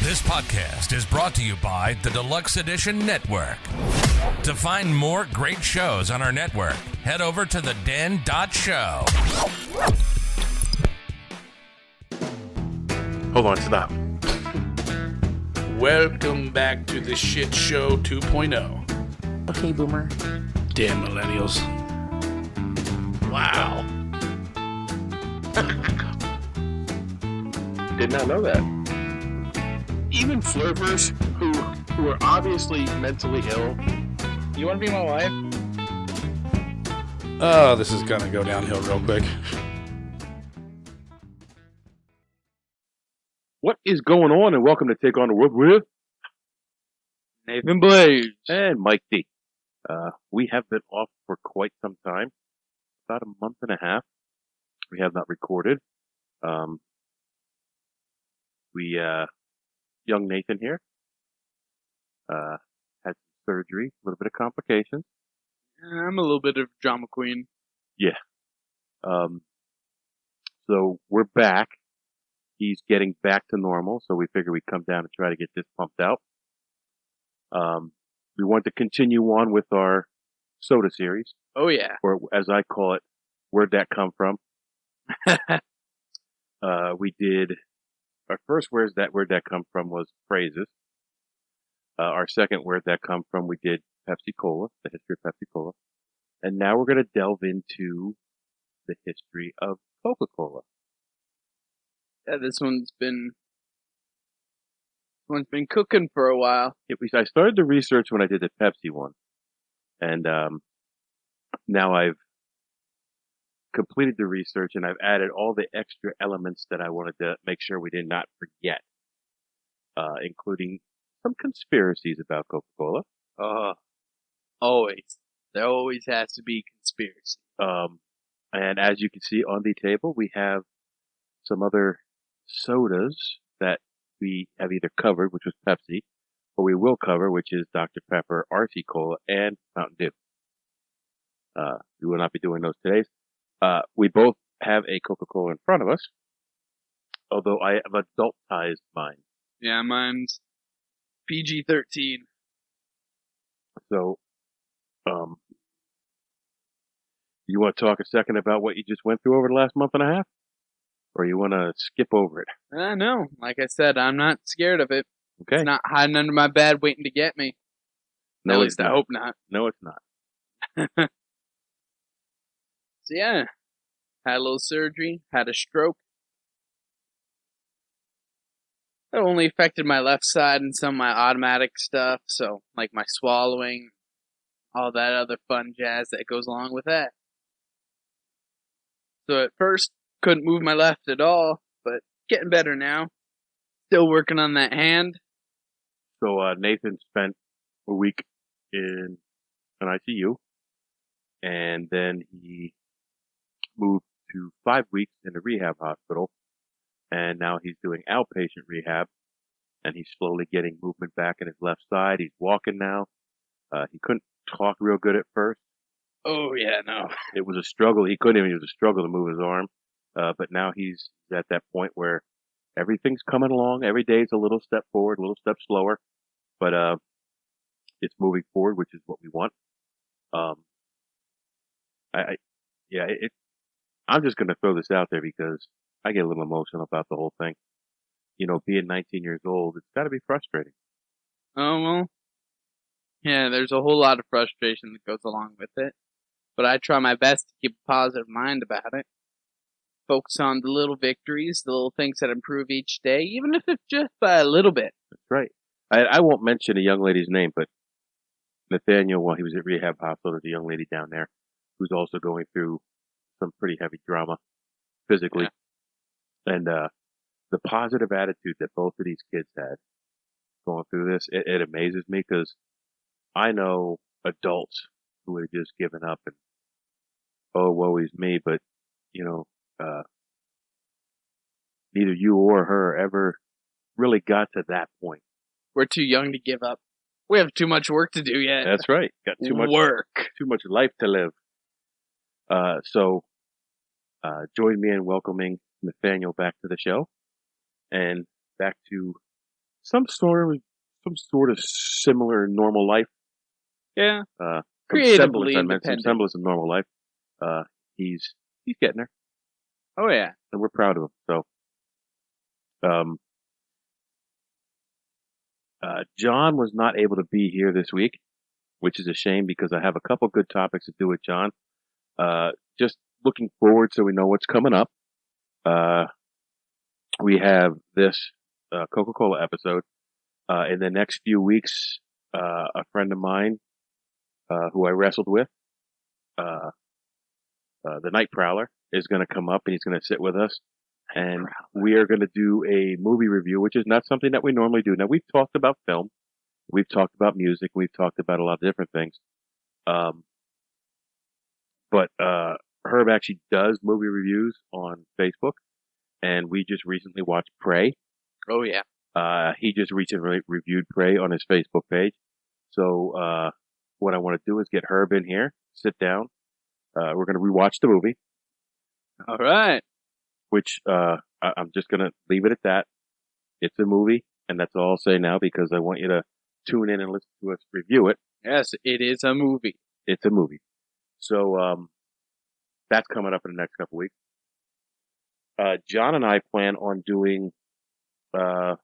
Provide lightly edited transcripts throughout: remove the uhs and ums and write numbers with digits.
This podcast is brought to you by the Deluxe Edition Network. To find more great shows on our network, head over to TheDen.show. Hold on, stop. Welcome back to the Shit Show 2.0. Okay, Boomer. Damn millennials. Wow. Did not know that. Even flirters who are obviously mentally ill. You want to be my wife? Oh, this is gonna go downhill real quick. What is going on? And welcome to Take on the World with Nathan Blaze. and Mike D. We have been off for quite some time, about a month and a half. We have not recorded. Young Nathan here, had some surgery, a little bit of complications. I'm a little bit of drama queen. So we're back. He's getting back to normal, so we figure we'd come down and try to get this pumped out. We want to continue on with our soda series, Oh, yeah. or as I call it, Where'd That Come From? We did, our first Where'd That Come From was phrases. Our second Where'd That Come From, we did Pepsi Cola, the history of Pepsi Cola. And now we're going to delve into the history of Coca-Cola. Yeah, this one's been cooking for a while. I started the research when I did the Pepsi one. And now I've completed the research and I've added all the extra elements that I wanted to make sure we did not forget, including some conspiracies about Coca-Cola. Always. There always has to be conspiracy. And as you can see on the table, we have some other sodas that we have either covered, which was Pepsi, or we will cover, which is Dr. Pepper, RC Cola, and Mountain Dew. We will not be doing those today. We both have a Coca-Cola in front of us, although I have adultized mine. Yeah, mine's PG-13. So, you want to talk a second about what you just went through over the last month and a half? Or you want to skip over it? No, like I said, I'm not scared of it. Okay. It's not hiding under my bed waiting to get me. No, At it's least I not. hope not. No, it's not. So yeah, had a little surgery, had a stroke. It only affected my left side and some of my automatic stuff, so like my swallowing, all that other fun jazz that goes along with that. So at first, couldn't move my left at all, but getting better now. Still working on that hand. So Nathan spent a week in an ICU, and then he moved to 5 weeks in a rehab hospital, and now he's doing outpatient rehab, and he's slowly getting movement back in his left side. He's walking now. He couldn't talk real good at first. Oh yeah, no. It was a struggle. It was a struggle to move his arm, but now he's at that point where everything's coming along. Every day is a little step forward, a little step slower, but it's moving forward, which is what we want. I'm just going to throw this out there because I get a little emotional about the whole thing. You know, being 19 years old, it's got to be frustrating. Oh well. Yeah, there's a whole lot of frustration that goes along with it. But I try my best to keep a positive mind about it. Focus on the little victories, the little things that improve each day, even if it's just by a little bit. That's right. I won't mention a young lady's name, but Nathaniel, while he was at rehab hospital, there's a young lady down there who's also going through some pretty heavy drama physically. Yeah. And the positive attitude that both of these kids had going through this, it amazes me because I know adults who have just given up and, oh, woe is me, but, you know, neither you or her ever really got to that point. We're too young to give up. We have too much work to do yet. That's right. Got too much work. Too much life to live. So join me in welcoming Nathaniel back to the show and back to some sort of similar normal life. Yeah. Some Creatively semblance, some independent. semblance of normal life. He's getting there, Oh, yeah. and we're proud of him. So, John was not able to be here this week, which is a shame because I have a couple good topics to do with John. Just looking forward so we know what's coming up. We have this Coca-Cola episode. In the next few weeks, a friend of mine who I wrestled with, the Night Prowler, is going to come up and he's going to sit with us. And we are going to do a movie review, which is not something that we normally do. Now, we've talked about film, we've talked about music, we've talked about a lot of different things. But Herb actually does movie reviews on Facebook, and we just recently watched Prey. Oh, yeah. He just recently reviewed Prey on his Facebook page. So what I want to do is get Herb in here, sit down. We're going to rewatch the movie. All right. Which I'm just going to leave it at that. It's a movie, and that's all I'll say now because I want you to tune in and listen to us review it. Yes, it is a movie. It's a movie. So that's coming up in the next couple weeks. John and I plan on doing a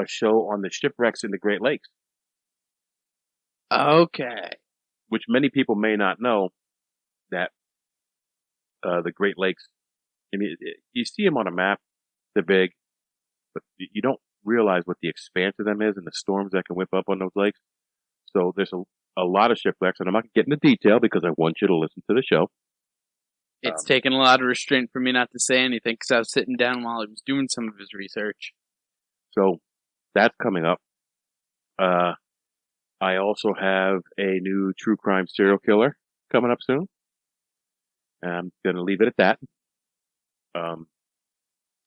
show on the shipwrecks in the Great Lakes. Okay. Which many people may not know that the Great Lakes, I mean, you see them on a map, they're big, but you don't realize what the expanse of them is and the storms that can whip up on those lakes. So there's a lot of shipwrecks, and I'm not going to get into detail because I want you to listen to the show. It's taken a lot of restraint for me not to say anything because I was sitting down while he was doing some of his research. So that's coming up. I also have a new true crime serial killer coming up soon. I'm going to leave it at that.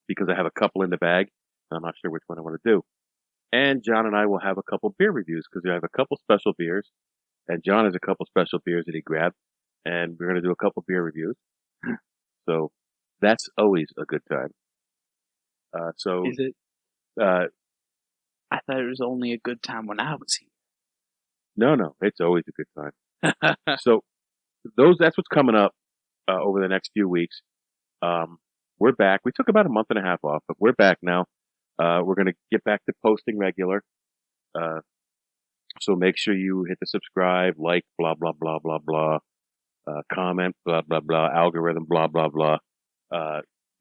Because I have a couple in the bag, and I'm not sure which one I want to do. And John and I will have a couple beer reviews because we have a couple special beers, and John has a couple special beers that he grabbed, and we're going to do a couple beer reviews. So that's always a good time. Is it? I thought it was only a good time when I was here. No, it's always a good time. So that's what's coming up over the next few weeks. We're back. We took about a month and a half off, but we're back now. We're going to get back to posting regular. So make sure you hit the subscribe, like, blah, blah, blah, blah, blah, comment, blah, blah, blah, algorithm, blah, blah, blah.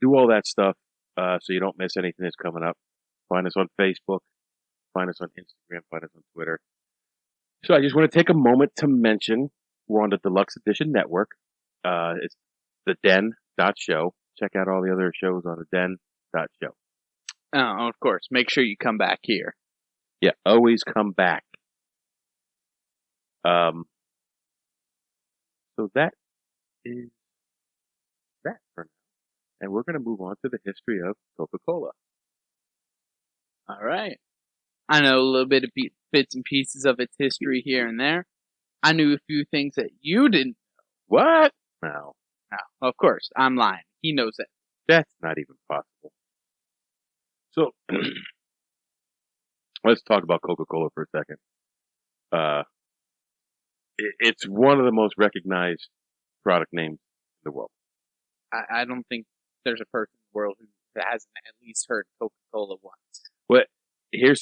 Do all that stuff so you don't miss anything that's coming up. Find us on Facebook. Find us on Instagram. Find us on Twitter. So I just want to take a moment to mention we're on the Deluxe Edition Network. It's TheDen.show. Check out all the other shows on TheDen.show. Oh, of course. Make sure you come back here. Yeah, always come back. So that is that for now. And we're going to move on to the history of Coca-Cola. All right. I know a little bit of bits and pieces of its history here and there. I knew a few things that you didn't. What? No. No, of course. I'm lying. He knows it. That's not even possible. So, let's talk about Coca-Cola for a second. It's one of the most recognized product names in the world. I don't think there's a person in the world who hasn't at least heard Coca-Cola once. Well, no,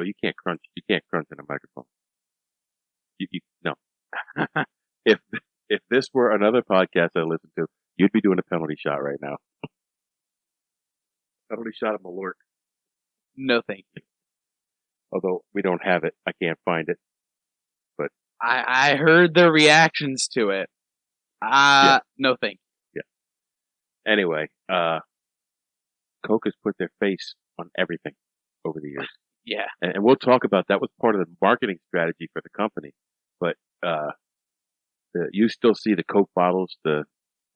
you can't crunch. You can't crunch in a microphone. No. If this were another podcast I listened to, you'd be doing a penalty shot right now. Penalty shot of Malort. No, thank you. Although we don't have it, I can't find it. But I heard the reactions to it. Yeah. No, thank you. Yeah. Anyway, Coke has put their face on everything over the years. Yeah. And we'll talk about that was part of the marketing strategy for the company. But you still see the Coke bottles, the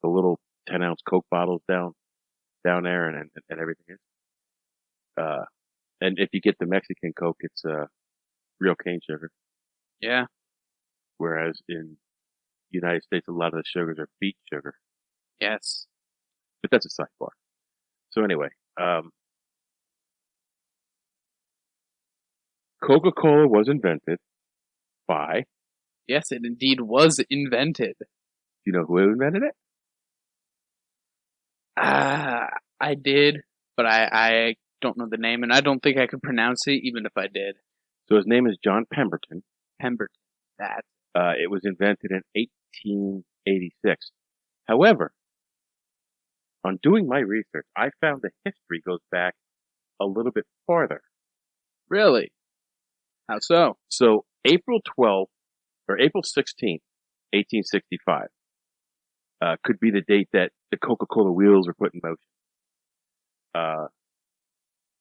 little 10-ounce Coke bottles down there, and everything is. And if you get the Mexican Coke, it's real cane sugar. Yeah. Whereas in the United States, a lot of the sugars are beet sugar. Yes. But that's a sidebar. So anyway, Coca-Cola was invented by, Yes, it indeed was invented. do you know who invented it? I did, but I don't know the name, and I don't think I could pronounce it even if I did. So his name is John Pemberton. Pemberton. That. It was invented in 1886. However, on doing my research, I found the history goes back a little bit farther. Really? How so? So April 16th, 1865, could be the date that the Coca-Cola wheels were put in motion.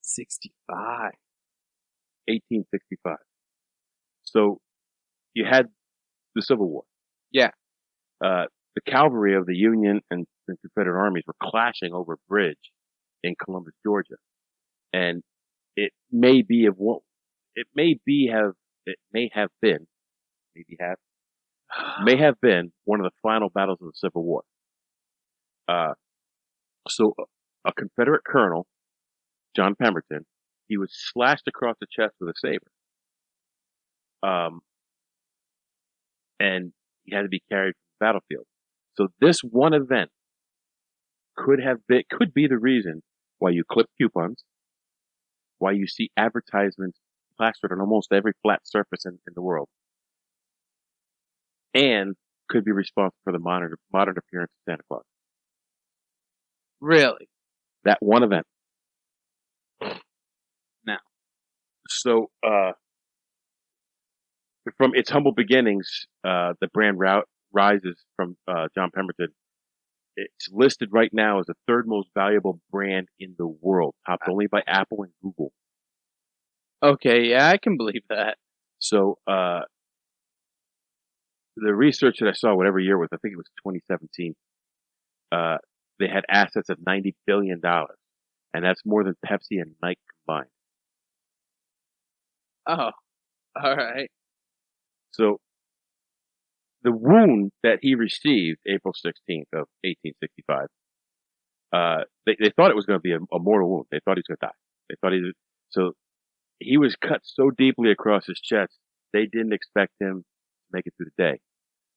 65. 1865. So you had the Civil War. Yeah. The cavalry of the Union and Confederate armies were clashing over a bridge in Columbus, Georgia, and it may have been one of the final battles of the Civil War. So a Confederate colonel, John Pemberton, he was slashed across the chest with a saber. And he had to be carried from the battlefield. So this one event could be the reason why you clip coupons, why you see advertisements plastered on almost every flat surface in the world, and could be responsible for the modern appearance of Santa Claus. Really? That one event. No. So, from its humble beginnings, the brand rises from John Pemberton. It's listed right now as the third most valuable brand in the world, topped only by Apple and Google. Okay, yeah, I can believe that. So, the research that I saw, whatever year it was, I think it was 2017, they had assets of $90 billion, and that's more than Pepsi and Nike combined. Oh, all right. So, the wound that he received April 16th of 1865, they thought it was going to be a mortal wound. They thought he was going to die. So he was cut so deeply across his chest, they didn't expect him to make it through the day.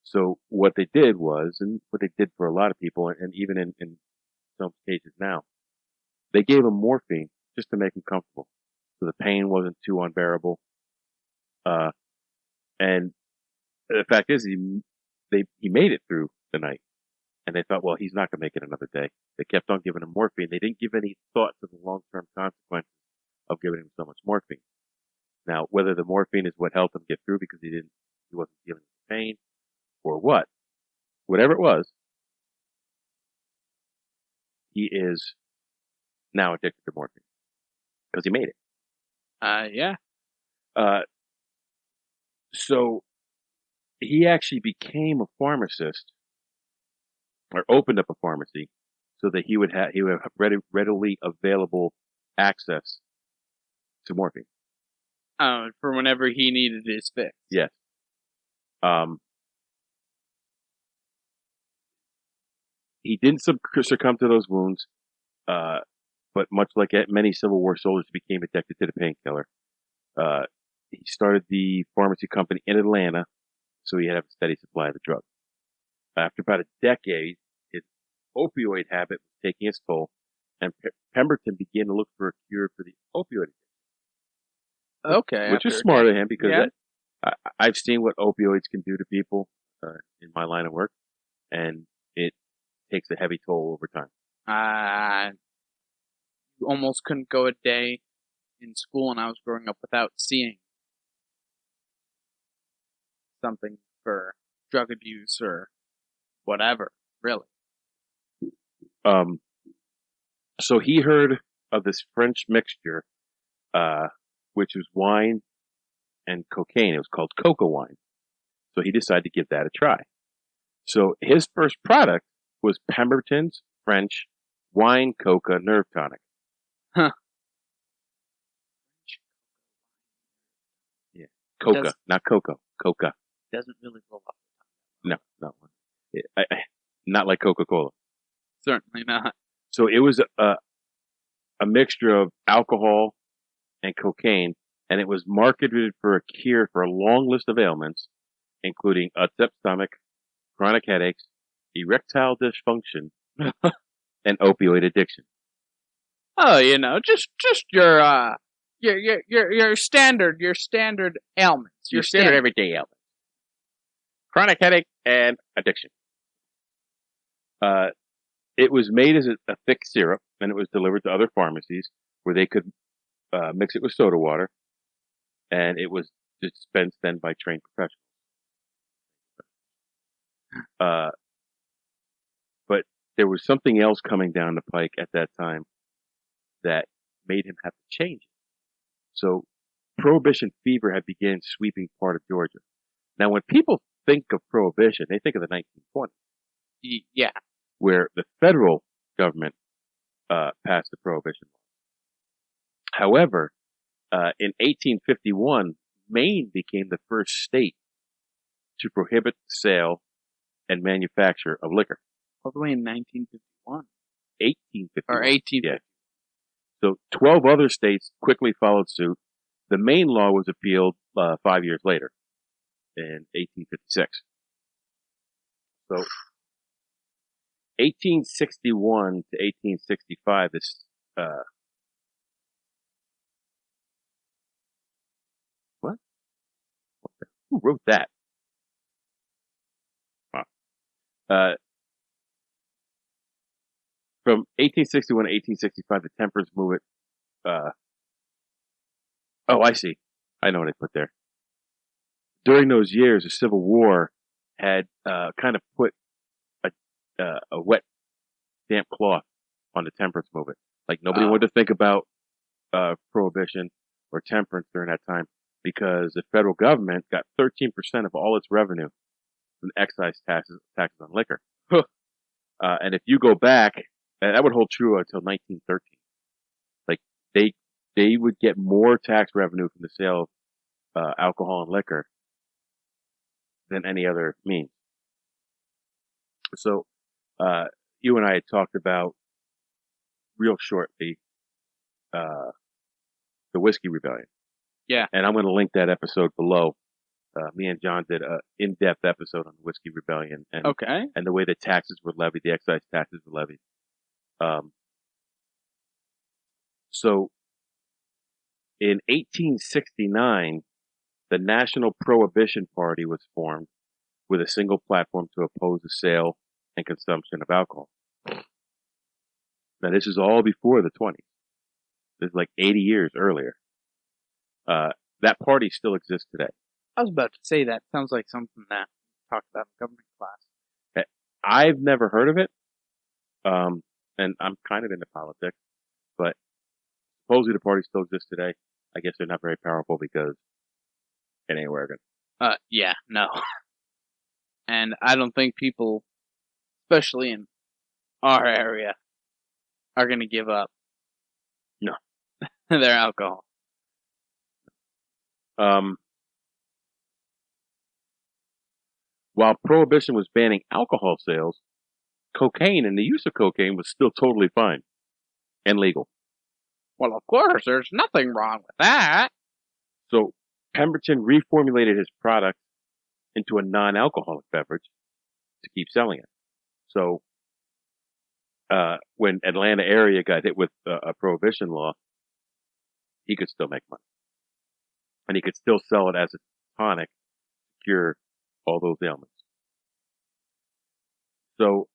So what they did was, and what they did for a lot of people, and even in some cases now, they gave him morphine just to make him comfortable. So the pain wasn't too unbearable. And the fact is, he made it through the night, and they thought, well, he's not going to make it another day. They kept on giving him morphine. They didn't give any thought to the long-term consequences of giving him so much morphine. Now, whether the morphine is what helped him get through because he wasn't feeling the pain, or whatever it was, he is now addicted to morphine because he made it. Yeah. So he actually became a pharmacist, or opened up a pharmacy, so that he would have readily available access to morphine. For whenever he needed his fix. Yes. He didn't succumb to those wounds, but much like many Civil War soldiers, became addicted to the painkiller. He started the pharmacy company in Atlanta, so he had a steady supply of the drug. After about a decade, his opioid habit was taking its toll, and Pemberton began to look for a cure for the opioid addiction. Okay. Which is smart of him, because I've seen what opioids can do to people in my line of work, and it takes a heavy toll over time. You almost couldn't go a day in school when I was growing up without seeing something for drug abuse or whatever, really. So he heard of this French mixture, which was wine and cocaine. It was called coca wine. So he decided to give that a try. So his first product was Pemberton's French wine coca nerve tonic. Huh. Yeah. Coca, not cocoa. Coca. Doesn't really roll off the tongue. No. Not like Coca-Cola. Certainly not. So it was a mixture of alcohol and cocaine and it was marketed for a cure for a long list of ailments, including upset stomach, chronic headaches, erectile dysfunction, and opioid addiction. Oh, just your standard ailments. Your standard everyday ailments. Chronic headache and addiction. It was made as a thick syrup, and it was delivered to other pharmacies where they could mix it with soda water, and it was dispensed then by trained professionals. But there was something else coming down the pike at that time that made him have to change it. So Prohibition fever had begun sweeping part of Georgia. Now, when people think of Prohibition, they think of the 1920s. Yeah. Where the federal government passed the Prohibition law. However, in 1851, Maine became the first state to prohibit the sale and manufacture of liquor. All the way in 1951. 1851. Or 1850. Yeah. So 12 other states quickly followed suit. The Maine law was appealed 5 years later, in 1856. So 1861 to 1865, this, what? Who wrote that? Wow. From 1861 to 1865, the temperance movement, oh, I see. I know what I put there. During those years, the Civil War had, kind of put a wet, damp cloth on the temperance movement. Like nobody wanted to think about prohibition or temperance during that time because the federal government got 13% of all its revenue from excise taxes on liquor. And if you go back, and that would hold true until 1913. Like they would get more tax revenue from the sale of alcohol and liquor than any other means. So you and I had talked about real shortly the Whiskey Rebellion. Yeah. And I'm going to link that episode below. Me and John did an in-depth episode on the Whiskey Rebellion and the way the taxes were levied, the excise taxes were levied. So in 1869, the National Prohibition Party was formed with a single platform to oppose the sale and consumption of alcohol. Now, this is all before the 20s. This is like 80 years earlier. That party still exists today. I was about to say that. Sounds like something that talked about in government class. I've never heard of it. And I'm kind of into politics, but supposedly the party still exists today. I guess they're not very powerful because it ain't working. Yeah, no. And I don't think people, especially in our area, are going to give up. No. Their alcohol. While Prohibition was banning alcohol sales, cocaine and the use of cocaine was still totally fine and legal. Well, of course, there's nothing wrong with that. So Pemberton reformulated his product into a non-alcoholic beverage to keep selling it. So when Atlanta area got hit with a prohibition law, he could still make money. And he could still sell it as a tonic to cure all those ailments. So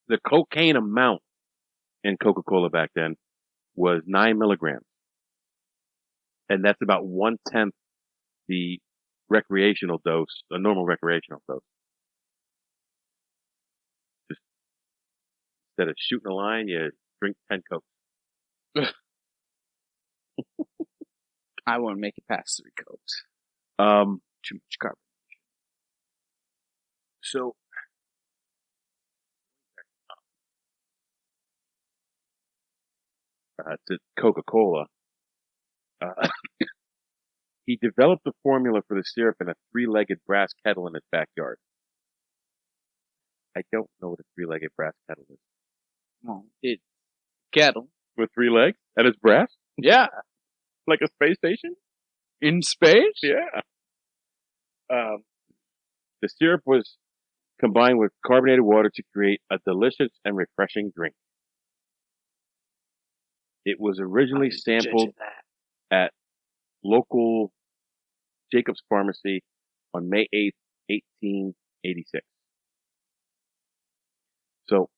the cocaine amount in Coca-Cola back then was 9 milligrams. And that's about 1/10 the recreational dose, a normal recreational dose. Just instead of shooting a line, you drink 10 Cokes. I won't make it past 3 Cokes. Too much carbon. So to Coca-Cola, he developed the formula for the syrup in a 3-legged brass kettle in his backyard. I don't know what a 3-legged brass kettle is. Well, it's kettle. With 3 legs? And it's brass? Yeah. Like a space station? In space? Yeah. The syrup was combined with carbonated water to create a delicious and refreshing drink. It was originally sampled at local Jacobs Pharmacy on May 8th, 1886. So,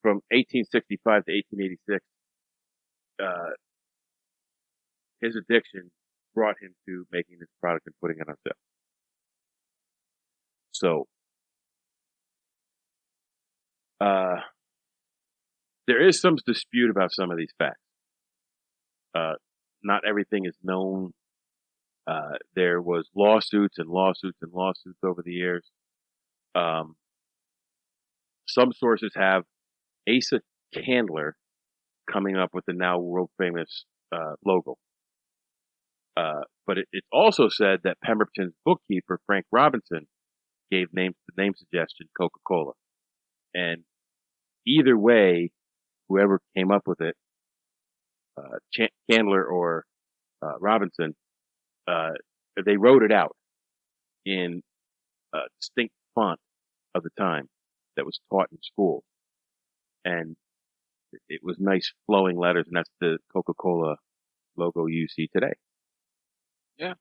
from 1865 to 1886, his addiction brought him to making this product and putting it on sale. So, there is some dispute about some of these facts. Not everything is known. There was lawsuits and lawsuits and lawsuits over the years. Some sources have Asa Candler coming up with the now world famous logo. But it's also said that Pemberton's bookkeeper, Frank Robinson, gave the name suggestion Coca-Cola. And either way, whoever came up with it, Candler or Robinson, they wrote it out in a distinct font of the time that was taught in school. And it was nice flowing letters, and that's the Coca-Cola logo you see today. Yeah.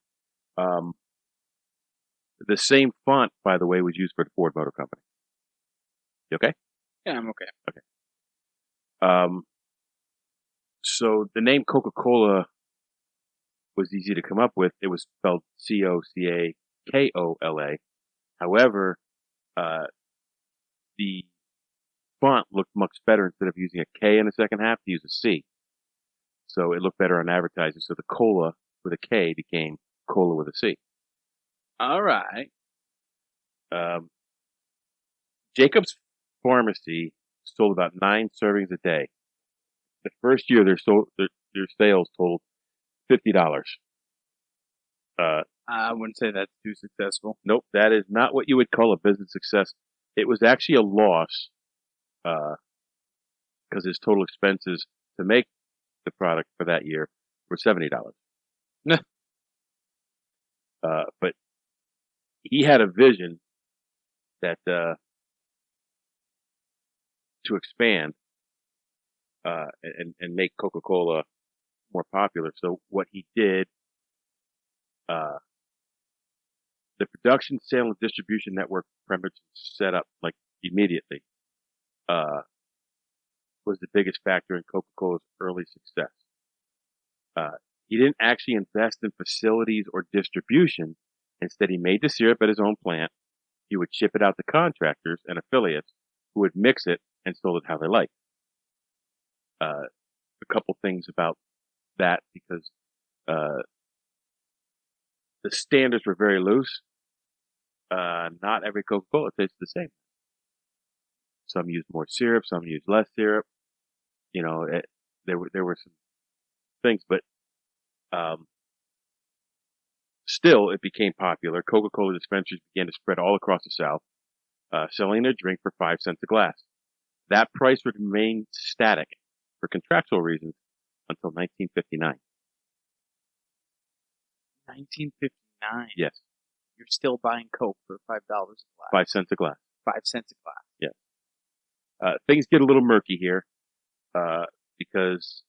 The same font, by the way, was used for the Ford Motor Company. You okay? Yeah, I'm okay. So the name Coca-Cola was easy to come up with. It was spelled Cocakola. However, the font looked much better instead of using a K in the second half to use a C. So it looked better on advertising. So the cola with a K became cola with a C. All right. Jacobs Pharmacy sold about 9 servings a day. The first year, their sales totaled $50. I wouldn't say that's too successful. Nope, that is not what you would call a business success. It was actually a loss because his total expenses to make the product for that year were $70. But he had a vision that to expand and make Coca-Cola more popular. So what he did, the production, sale, and distribution network Pemberton set up like immediately was the biggest factor in Coca-Cola's early success. He didn't actually invest in facilities or distribution. Instead, he made the syrup at his own plant. He would ship it out to contractors and affiliates who would mix it and sold it how they liked. A couple things about that because the standards were very loose. Not every Coca-Cola tastes the same. Some use more syrup, some use less syrup. You know, there were some things, but still, it became popular. Coca-Cola dispensaries began to spread all across the South, selling their drink for 5 cents a glass. That price would remain static for contractual reasons until 1959. 1959. Yes, You're still buying Coke for $5 a glass. 5 cents a glass. 5 cents a glass. Yeah. Things get a little murky here because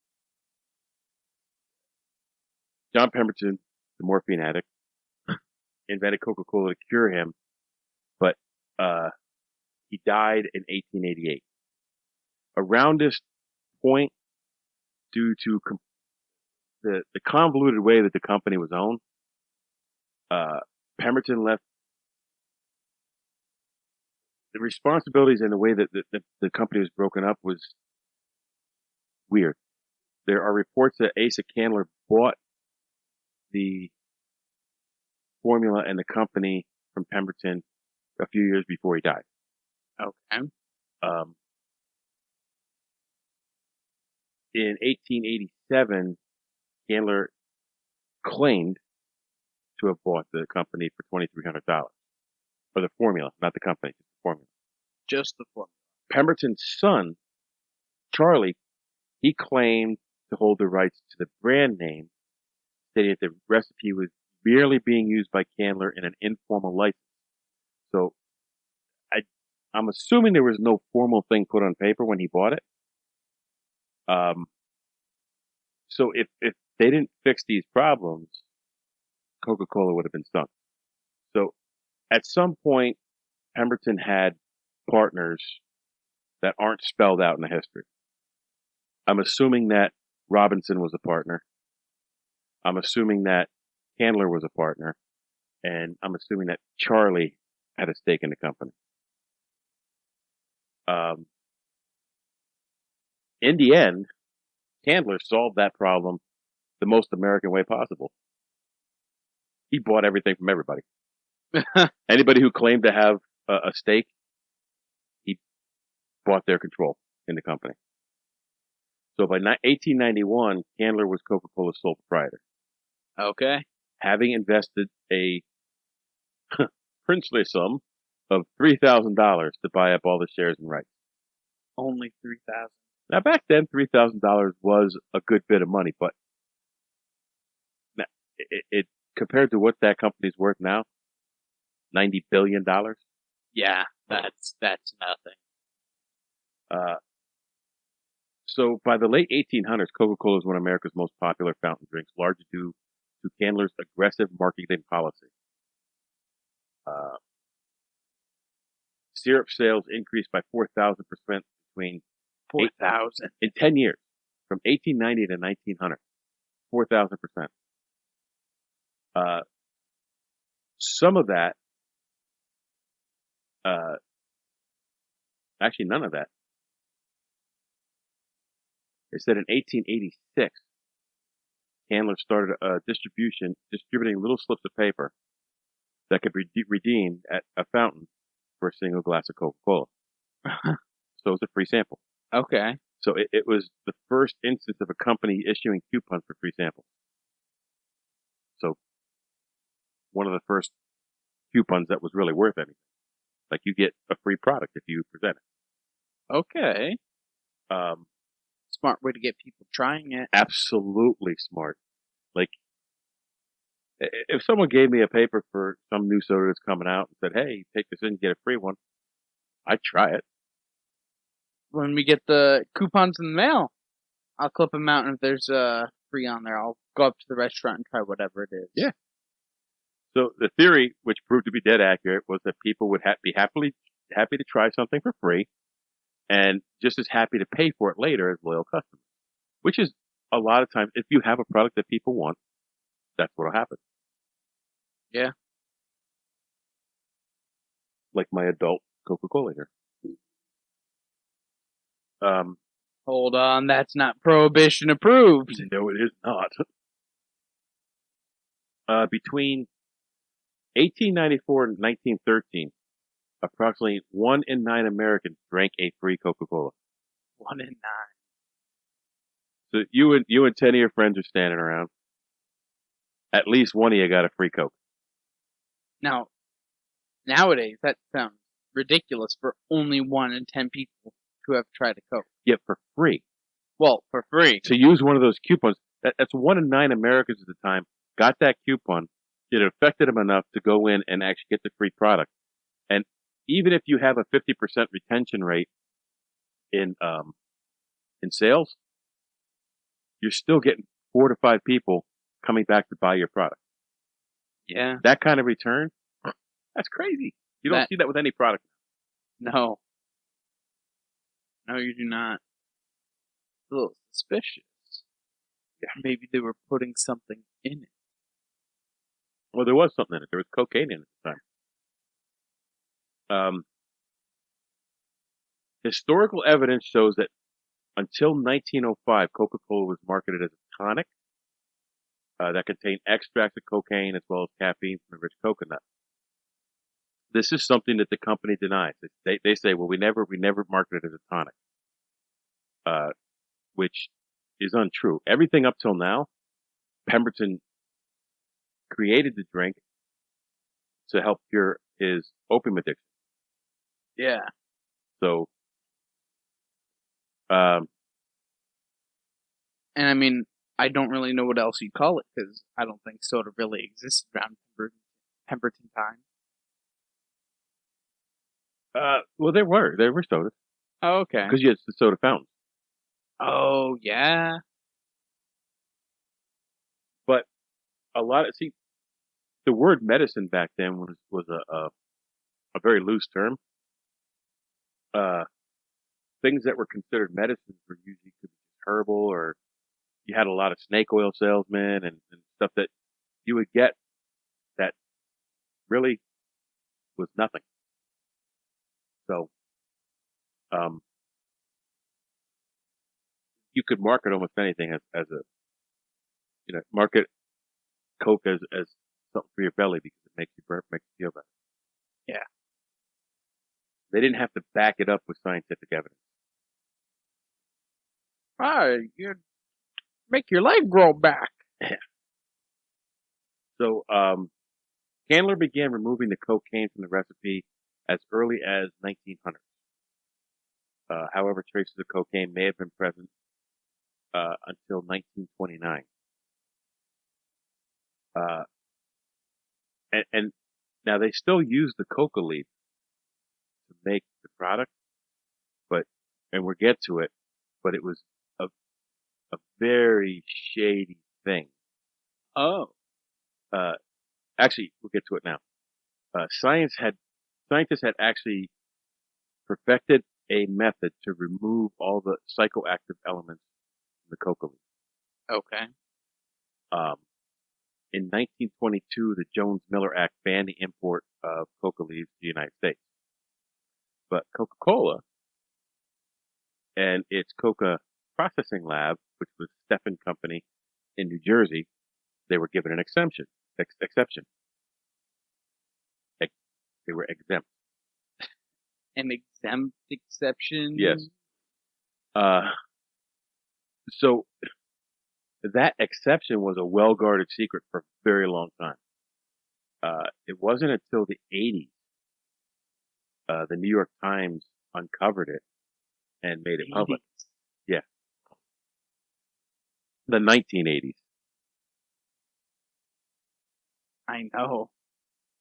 John Pemberton, the morphine addict, invented Coca-Cola to cure him, but he died in 1888. Around this point, due to the convoluted way that the company was owned, Pemberton left the responsibilities and the way that the company was broken up was weird. There are reports that Asa Candler bought the formula and the company from Pemberton a few years before he died. Okay. In 1887, Candler claimed to have bought the company for $2,300. For the formula, not the company, just the formula. Just the formula. Pemberton's son, Charlie, he claimed to hold the rights to the brand name, stating that the recipe was merely being used by Candler in an informal license. So I'm assuming there was no formal thing put on paper when he bought it. So if they didn't fix these problems, Coca-Cola would have been sunk. So at some point, Pemberton had partners that aren't spelled out in the history. I'm assuming that Robinson was a partner. I'm assuming that Candler was a partner. And I'm assuming that Charlie had a stake in the company. In the end, Candler solved that problem the most American way possible. He bought everything from everybody. Anybody who claimed to have a stake, he bought their control in the company. So by 1891, Candler was Coca-Cola's sole proprietor, Okay. having invested a princely sum of $3,000 to buy up all the shares and rights. Only 3,000. Now back then, $3,000 was a good bit of money, but it compared to what that company's worth now, $90 billion. Yeah, that's nothing. So by the late 1800s, Coca-Cola was one of America's most popular fountain drinks, largely due to Candler's aggressive marketing policy. Syrup sales increased by 4,000% between 4,000 in 10 years, from 1890 to 1900. 4,000%. Some of that, actually none of that. They said in 1886, Candler started distributing little slips of paper that could be redeemed at a fountain for a single glass of Coca-Cola. So it was a free sample. Okay. So it was the first instance of a company issuing coupons for free samples. So one of the first coupons that was really worth anything. Like you get a free product if you present it. Okay. Smart way to get people trying it. Absolutely smart. Like, if someone gave me a paper for some new soda that's coming out and said, hey, take this in, get a free one, I'd try it. When we get the coupons in the mail, I'll clip them out, and if there's free on there, I'll go up to the restaurant and try whatever it is. Yeah. So the theory, which proved to be dead accurate, was that people would be happy to try something for free and just as happy to pay for it later as loyal customers, which is a lot of times, if you have a product that people want, that's what will happen. Yeah. Like my adult Coca-Cola here. Hold on, that's not Prohibition approved. No, it is not. Between 1894 and 1913, approximately 1 in 9 Americans drank a free Coca-Cola. 1 in 9. So you and 10 of your friends are standing around. At least one of you got a free Coke. Now, nowadays, that sounds ridiculous for only 1 in 10 people who have tried a Coke. Yeah, for free. Well, for free. To use one of those coupons, that's 1 in 9 Americans at the time got that coupon. It affected them enough to go in and actually get the free product. And even if you have a 50% retention rate in sales, you're still getting 4 to 5 people coming back to buy your product. Yeah. That kind of return, that's crazy. You don't see that with any product. No. No, you do not. It's a little suspicious. Yeah. Maybe they were putting something in it. Well, there was something in it. There was cocaine in it at the time. Historical evidence shows that until 1905, Coca-Cola was marketed as a tonic that contained extracts of cocaine as well as caffeine from the rich coconut. This is something that the company denies. They say, well, we never marketed it as a tonic, which is untrue. Everything up till now, Pemberton created the drink to help cure his opium addiction. Yeah. So, And I mean, I don't really know what else you'd call it because I don't think soda really existed around Pemberton time. Well, there were sodas Oh, okay. because you had the soda fountains, Oh, yeah. but the word medicine back then was a very loose term. Uh, Things that were considered medicines were usually could be herbal, or you had a lot of snake oil salesmen and stuff that you would get that really was nothing. So, um, you could market almost anything as a, market Coke as something for your belly because it makes you burp, makes you feel better. Yeah. They didn't have to back it up with scientific evidence. You make your leg grow back. So, Candler began removing the cocaine from the recipe as early as 1900. However, traces of cocaine may have been present until 1929. Uh, and now they still use the coca leaf to make the product, and we'll get to it, but it was a, a very shady thing. Oh. Actually, we'll get to it now. Scientists had actually perfected a method to remove all the psychoactive elements from the coca leaf. Okay. In 1922, the Jones-Miller Act banned the import of coca leaves to the United States. But Coca-Cola and its coca processing lab, which was Steffen Company in New Jersey, they were given an exception. They were exempt. An exempt exception? Yes. So that exception was a well-guarded secret for a very long time. It wasn't until the 80s the New York Times uncovered it and made it public. Yeah. The 1980s. I know.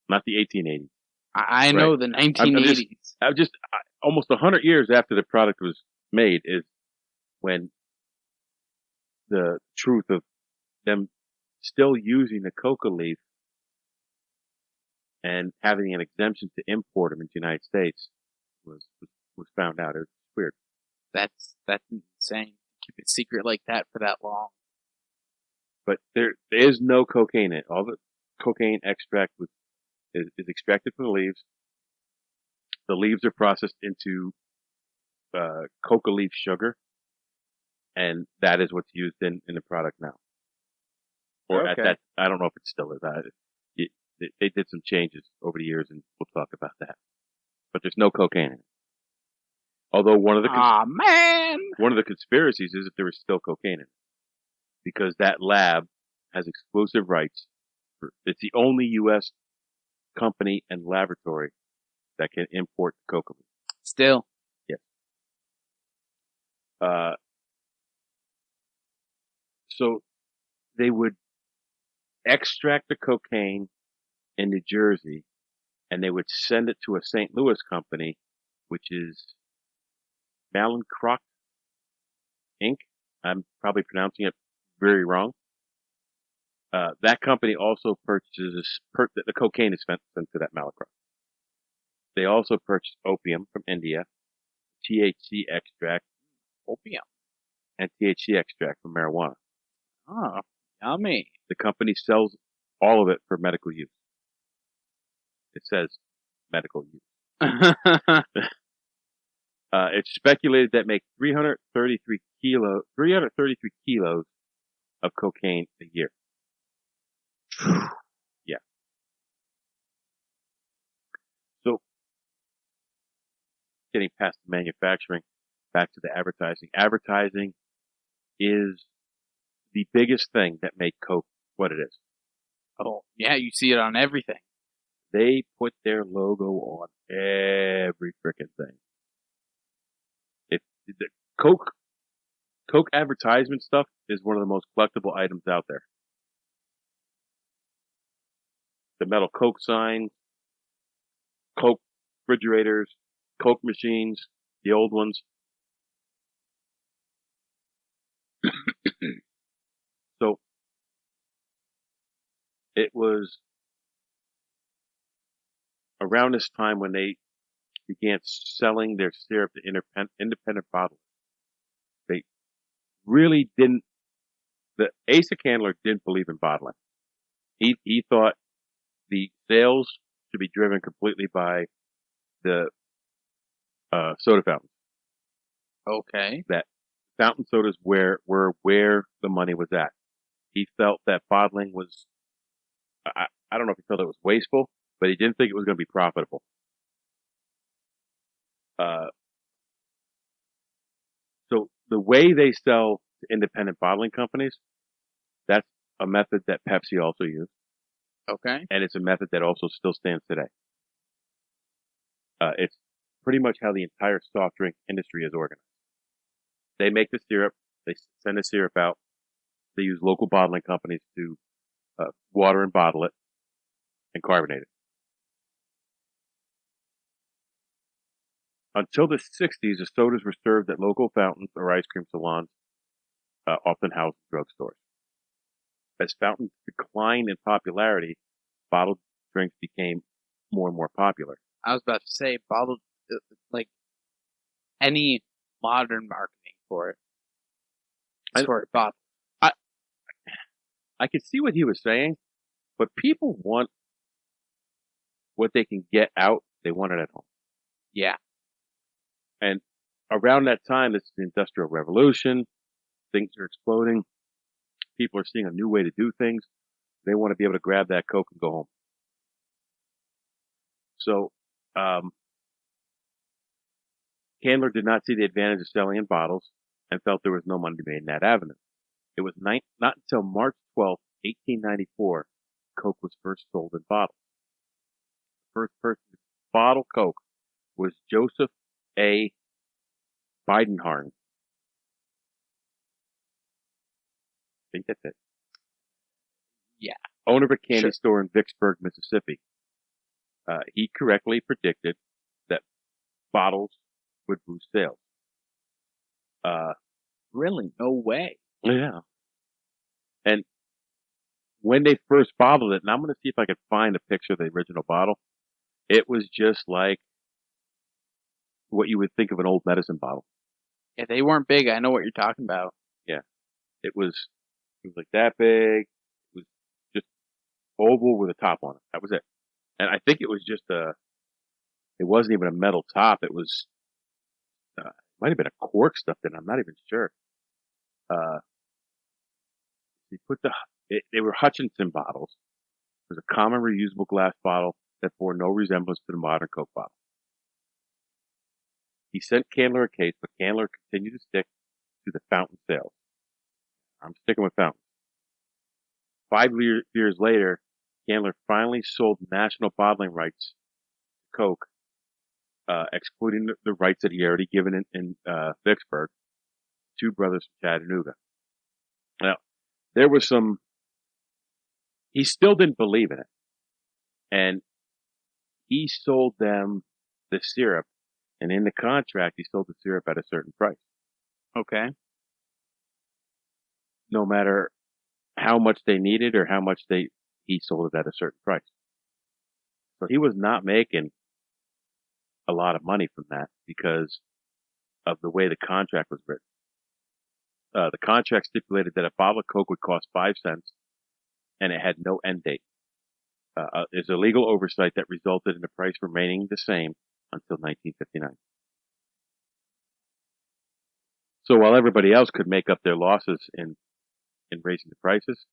Not the 1880s. I know the 1980s. Almost 100 years after the product was made is when the truth of them still using the coca leaf and having an exemption to import them into the United States was found out. It was weird. That's insane. Keep it secret like that for that long. But there is no cocaine in it. All the cocaine extract is extracted from the leaves. The leaves are processed into coca leaf sugar, and that is what's used in the product now. Or Okay. at that, I don't know if it still is. They did some changes over the years, and we'll talk about that. But there's no cocaine in it. Although one of the conspiracies is that there is still cocaine in it, because that lab has exclusive rights. It's the only U.S. company and laboratory that can import the coca leaf. Still. Yes. So they would extract the cocaine in New Jersey, and they would send it to a St. Louis company, which is Mallinckrodt Inc. I'm probably pronouncing it very wrong. That company also purchases the cocaine is sent to that Mallinckrodt. They also purchase opium from India, THC extract, Opium. and THC extract from marijuana. Oh, yummy. The company sells all of it for medical use. It says medical use. It's speculated that make 333 kilos of cocaine a year. Yeah. So, getting past the manufacturing, back to the advertising. Advertising is the biggest thing that made Coke what it is. Oh, yeah, you see it on everything. They put their logo on every frickin' thing. The Coke advertisement stuff is one of the most collectible items out there. The metal Coke signs, Coke refrigerators, Coke machines, the old ones. So it was around this time when they began selling their syrup to independent bottlers. They really didn't. The Asa Candler didn't believe in bottling. He thought the sales should be driven completely by the soda fountains. Okay. That fountain sodas were where the money was at. He felt that bottling was. I don't know if he felt it was wasteful, but he didn't think it was going to be profitable. So the way they sell to independent bottling companies, that's a method that Pepsi also used. Okay. And it's a method that also still stands today. It's pretty much how the entire soft drink industry is organized. They make the syrup, they send the syrup out, they use local bottling companies to water and bottle it and carbonate it. Until the 60s, the sodas were served at local fountains or ice cream salons, often housed in drugstores. As fountains declined in popularity, bottled drinks became more and more popular. I was about to say bottled, like any modern marketing for it. For bottle. I could see what he was saying, but people want what they can get out. They want it at home. Yeah. And around that time, this is the Industrial Revolution. Things are exploding. People are seeing a new way to do things. They want to be able to grab that Coke and go home. So, Candler did not see the advantage of selling in bottles and felt there was no money to be made in that avenue. It was not until March 12, 1894, Coke was first sold in bottles. The first person to bottle Coke was Joseph A. Beidenharn. I think that's it. Yeah. Owner of a candy store in Vicksburg, Mississippi. He correctly predicted that bottles would boost sales. Really? No way. Yeah. And when they first bottled it, and I'm going to see if I can find a picture of the original bottle, it was just like what you would think of an old medicine bottle. Yeah, they weren't big. I know what you're talking about. Yeah. It was like that big. It was just oval with a top on it. That was it. And I think it was just it wasn't even a metal top. It was, might have been a cork stuffed in. I'm not even sure. He put they were Hutchinson bottles. It was a common reusable glass bottle that bore no resemblance to the modern Coke bottle. He sent Candler a case, but Candler continued to stick to the fountain sales. I'm sticking with fountains. 5 years later, Candler finally sold national bottling rights to Coke, excluding the rights that he already given in Vicksburg, two brothers from Chattanooga. Now, there was he still didn't believe in it. And he sold them the syrup, and in the contract, he sold the syrup at a certain price. Okay. No matter how much they needed or how much he sold it at a certain price. So he was not making a lot of money from that because of the way the contract was written. The contract stipulated that a bottle of Coke would cost 5 cents and it had no end date. There's a legal oversight that resulted in the price remaining the same until 1959. So while everybody else could make up their losses in raising the prices,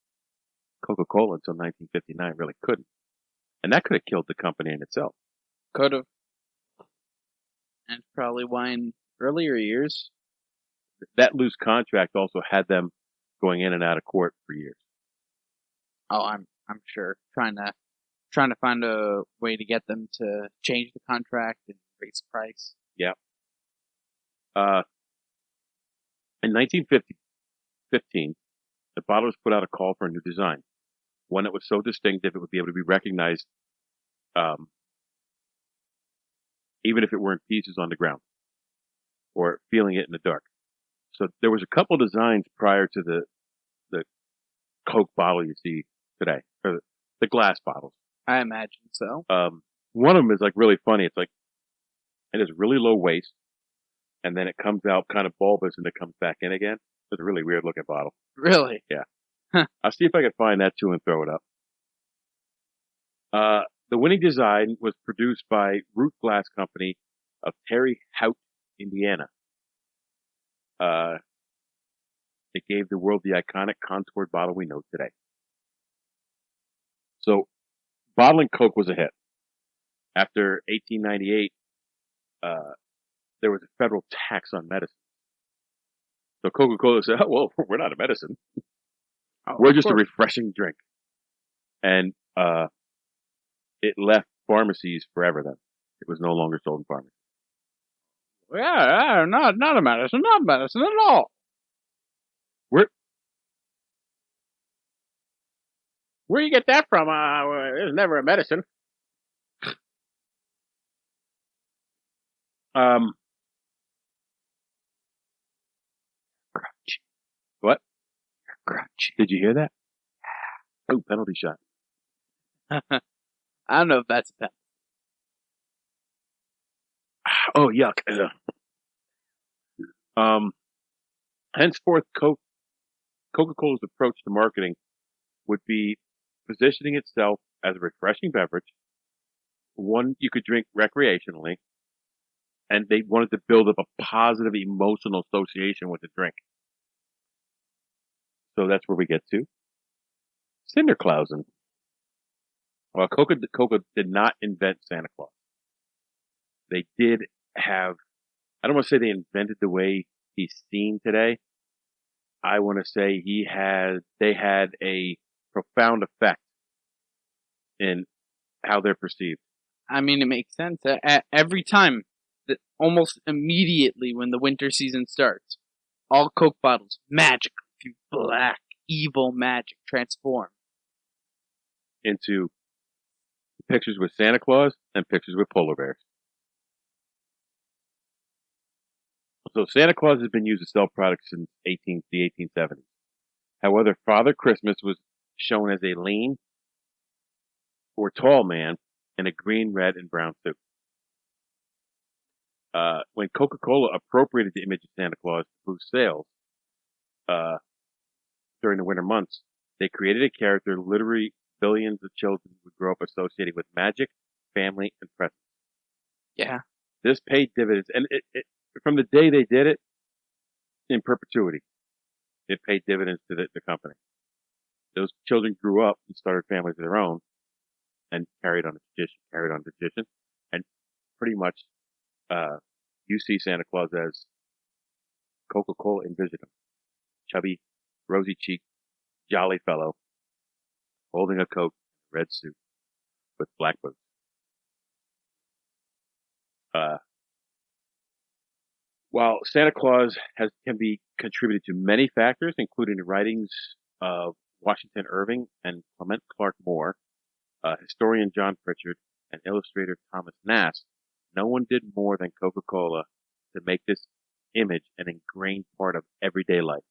Coca-Cola until 1959 really couldn't. And that could have killed the company in itself. Could have. And probably why in earlier years. That loose contract also had them going in and out of court for years. Oh, I'm sure. Trying to find a way to get them to change the contract and raise the price. Yeah. In 1915, the bottlers put out a call for a new design, one that was so distinctive it would be able to be recognized even if it were in pieces on the ground or feeling it in the dark. So there was a couple designs prior to the Coke bottle you see today, or the glass bottles. I imagine so. One of them is like really funny. It's like it has really low waist, and then it comes out kind of bulbous, and it comes back in again. It's a really weird looking bottle. Really? Yeah. Huh. I'll see if I can find that too and throw it up. The winning design was produced by Root Glass Company of Terre Haute, Indiana. It gave the world the iconic contoured bottle we know today. So, bottling Coke was a hit. After 1898, there was a federal tax on medicine. So Coca-Cola said, "Oh, well, we're not a medicine. We're just a refreshing drink." And it left pharmacies forever then. It was no longer sold in pharmacies. Yeah, not a medicine, not medicine at all. Where you get that from? There's never a medicine. Crunch. What? Crunch. Did you hear that? Oh, penalty shot. I don't know if that's a Oh, yuck. Henceforth, Coca-Cola's approach to marketing would be positioning itself as a refreshing beverage, one you could drink recreationally, and they wanted to build up a positive emotional association with the drink. So that's where we get to Cinderklausen. Well, Coca did not invent Santa Claus. They did have, I don't want to say they invented the way he's seen today. I want to say they had a profound effect in how they're perceived. I mean, it makes sense. Every time, almost immediately when the winter season starts, all Coke bottles magically through black, evil magic transform into pictures with Santa Claus and pictures with polar bears. So Santa Claus has been used to sell products since the 1870s. However, Father Christmas was shown as a lean or tall man in a green, red, and brown suit. When Coca-Cola appropriated the image of Santa Claus to boost sales during the winter months, they created a character literally billions of children would grow up associated with magic, family, and presents. Yeah. This paid dividends, and it from the day they did it, in perpetuity, it paid dividends to the company. Those children grew up and started families of their own, and carried on the tradition, and pretty much, you see Santa Claus as Coca-Cola envisioned him. Chubby, rosy-cheeked, jolly fellow, holding a Coke, red suit, with black boots. While Santa Claus can be contributed to many factors, including the writings of Washington Irving and Clement Clark Moore, historian John Pritchard, and illustrator Thomas Nast, no one did more than Coca-Cola to make this image an ingrained part of everyday life.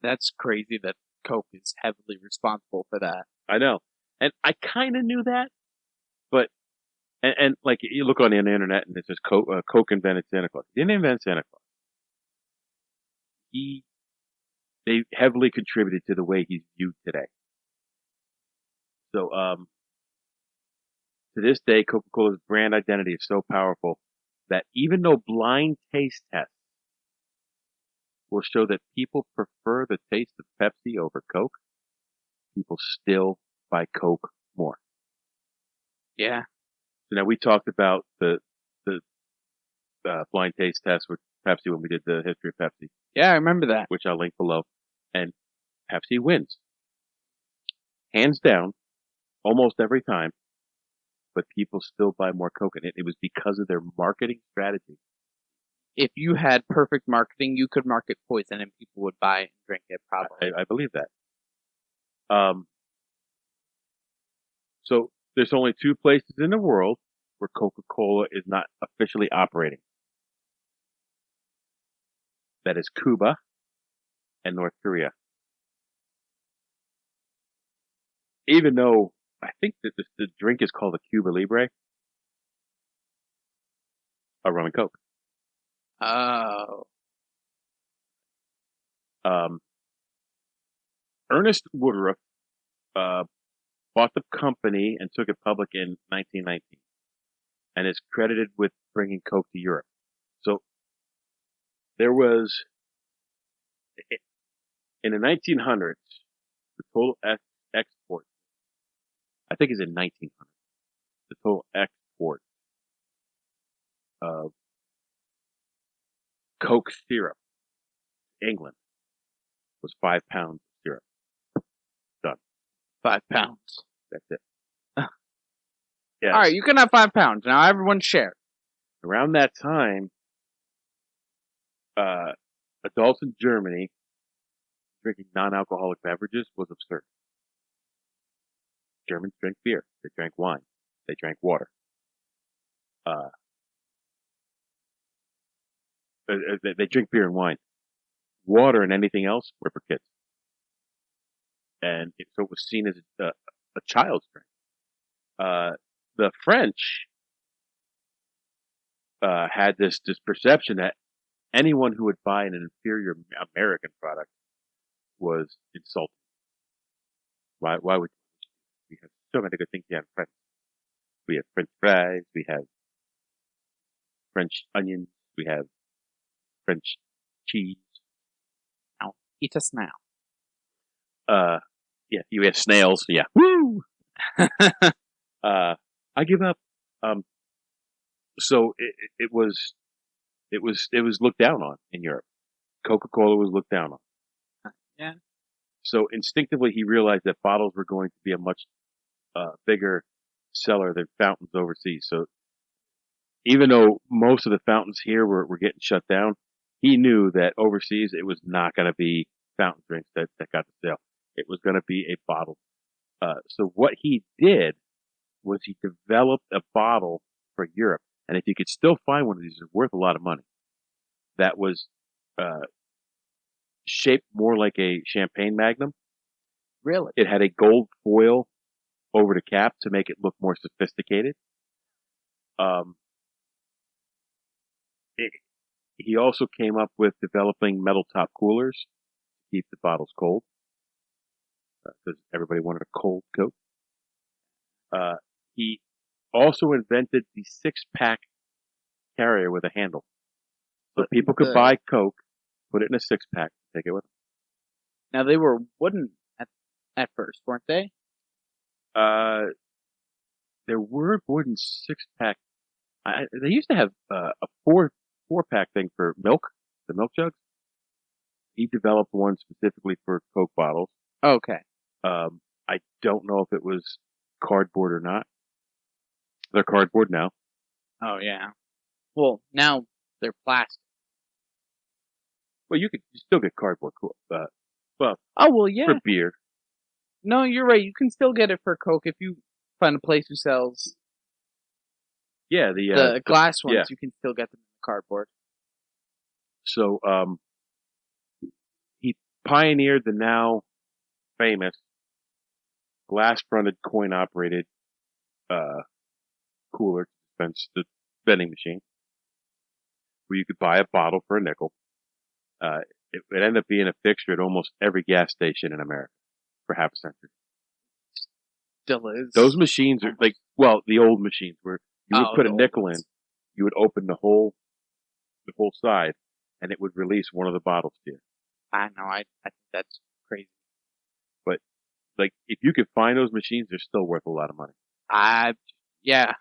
That's crazy that Coke is heavily responsible for that. I know. And I kind of knew that, but, and like you look on the internet and it says Coke invented Santa Claus. He didn't invent Santa Claus. They heavily contributed to the way he's viewed today. So, to this day, Coca-Cola's brand identity is so powerful that even though blind taste tests will show that people prefer the taste of Pepsi over Coke, people still buy Coke more. Yeah. So now we talked about the blind taste test with Pepsi when we did the history of Pepsi. Yeah, I remember that. Which I'll link below. And Pepsi wins. Hands down, almost every time. But people still buy more Coke. And it was because of their marketing strategy. if you had perfect marketing, you could market poison and people would buy and drink it. Probably. I believe that. So there's only two places in the world where Coca-Cola is not officially operating. That is Cuba and North Korea. Even though I think that the drink is called a Cuba Libre, a rum and coke. Oh. Ernest Woodruff bought the company and took it public in 1919, and is credited with bringing Coke to Europe. So there was, in the 1900s, the total export, I think is in 1900, the total export of Coke syrup to England was 5 pounds of syrup. Done. 5 pounds. That's it. Yeah. All right, you can have 5 pounds. Now everyone share. Around that time, adults in Germany drinking non-alcoholic beverages was absurd. Germans drank beer. They drank wine. They drank water. They drink beer and wine. Water and anything else were for kids. And so it was seen as a child's drink. The French had this perception that anyone who would buy an inferior American product was insulting. Why would we have so many good things here in France? We have French fries, we have French onions, we have French cheese. Now, eat a snail. Yeah, you have snails. Yeah. Woo! I give up. So it was looked down on in Europe. Coca-Cola was looked down on. Yeah. So instinctively, he realized that bottles were going to be a much bigger seller than fountains overseas. So even though most of the fountains here were getting shut down, he knew that overseas it was not going to be fountain drinks that got the sale. It was going to be a bottle. So what he did was he developed a bottle for Europe. And if you could still find one of these, it's worth a lot of money. That was shaped more like a champagne magnum. Really? It had a gold foil over the cap to make it look more sophisticated. He also came up with developing metal top coolers to keep the bottles cold, because everybody wanted a cold Coke. He also invented the 6-pack carrier with a handle. So people could buy Coke, put it in a 6-pack, take it with them. Now, they were wooden at first, weren't they? There were wooden 6-pack. They used to have a 4-pack thing for milk, the milk jugs. He developed one specifically for Coke bottles. Okay. I don't know if it was cardboard or not. They're cardboard now. Oh, yeah. Well, now they're plastic. Well, you still get cardboard cool. Oh, well, yeah. For beer. No, you're right. You can still get it for Coke if you find a place who sells Yeah, the glass ones. yeah. You can still get them in cardboard. So, he pioneered the now famous glass-fronted coin-operated cooler to dispense the vending machine, where you could buy a bottle for a nickel. It ended up being a fixture at almost every gas station in America for half a century. Still is. Those machines are like, well, the old machines where you would put a nickel in, you would open the whole side, and it would release one of the bottles to you. I know. I think that's crazy. But like, if you could find those machines, they're still worth a lot of money. Yeah.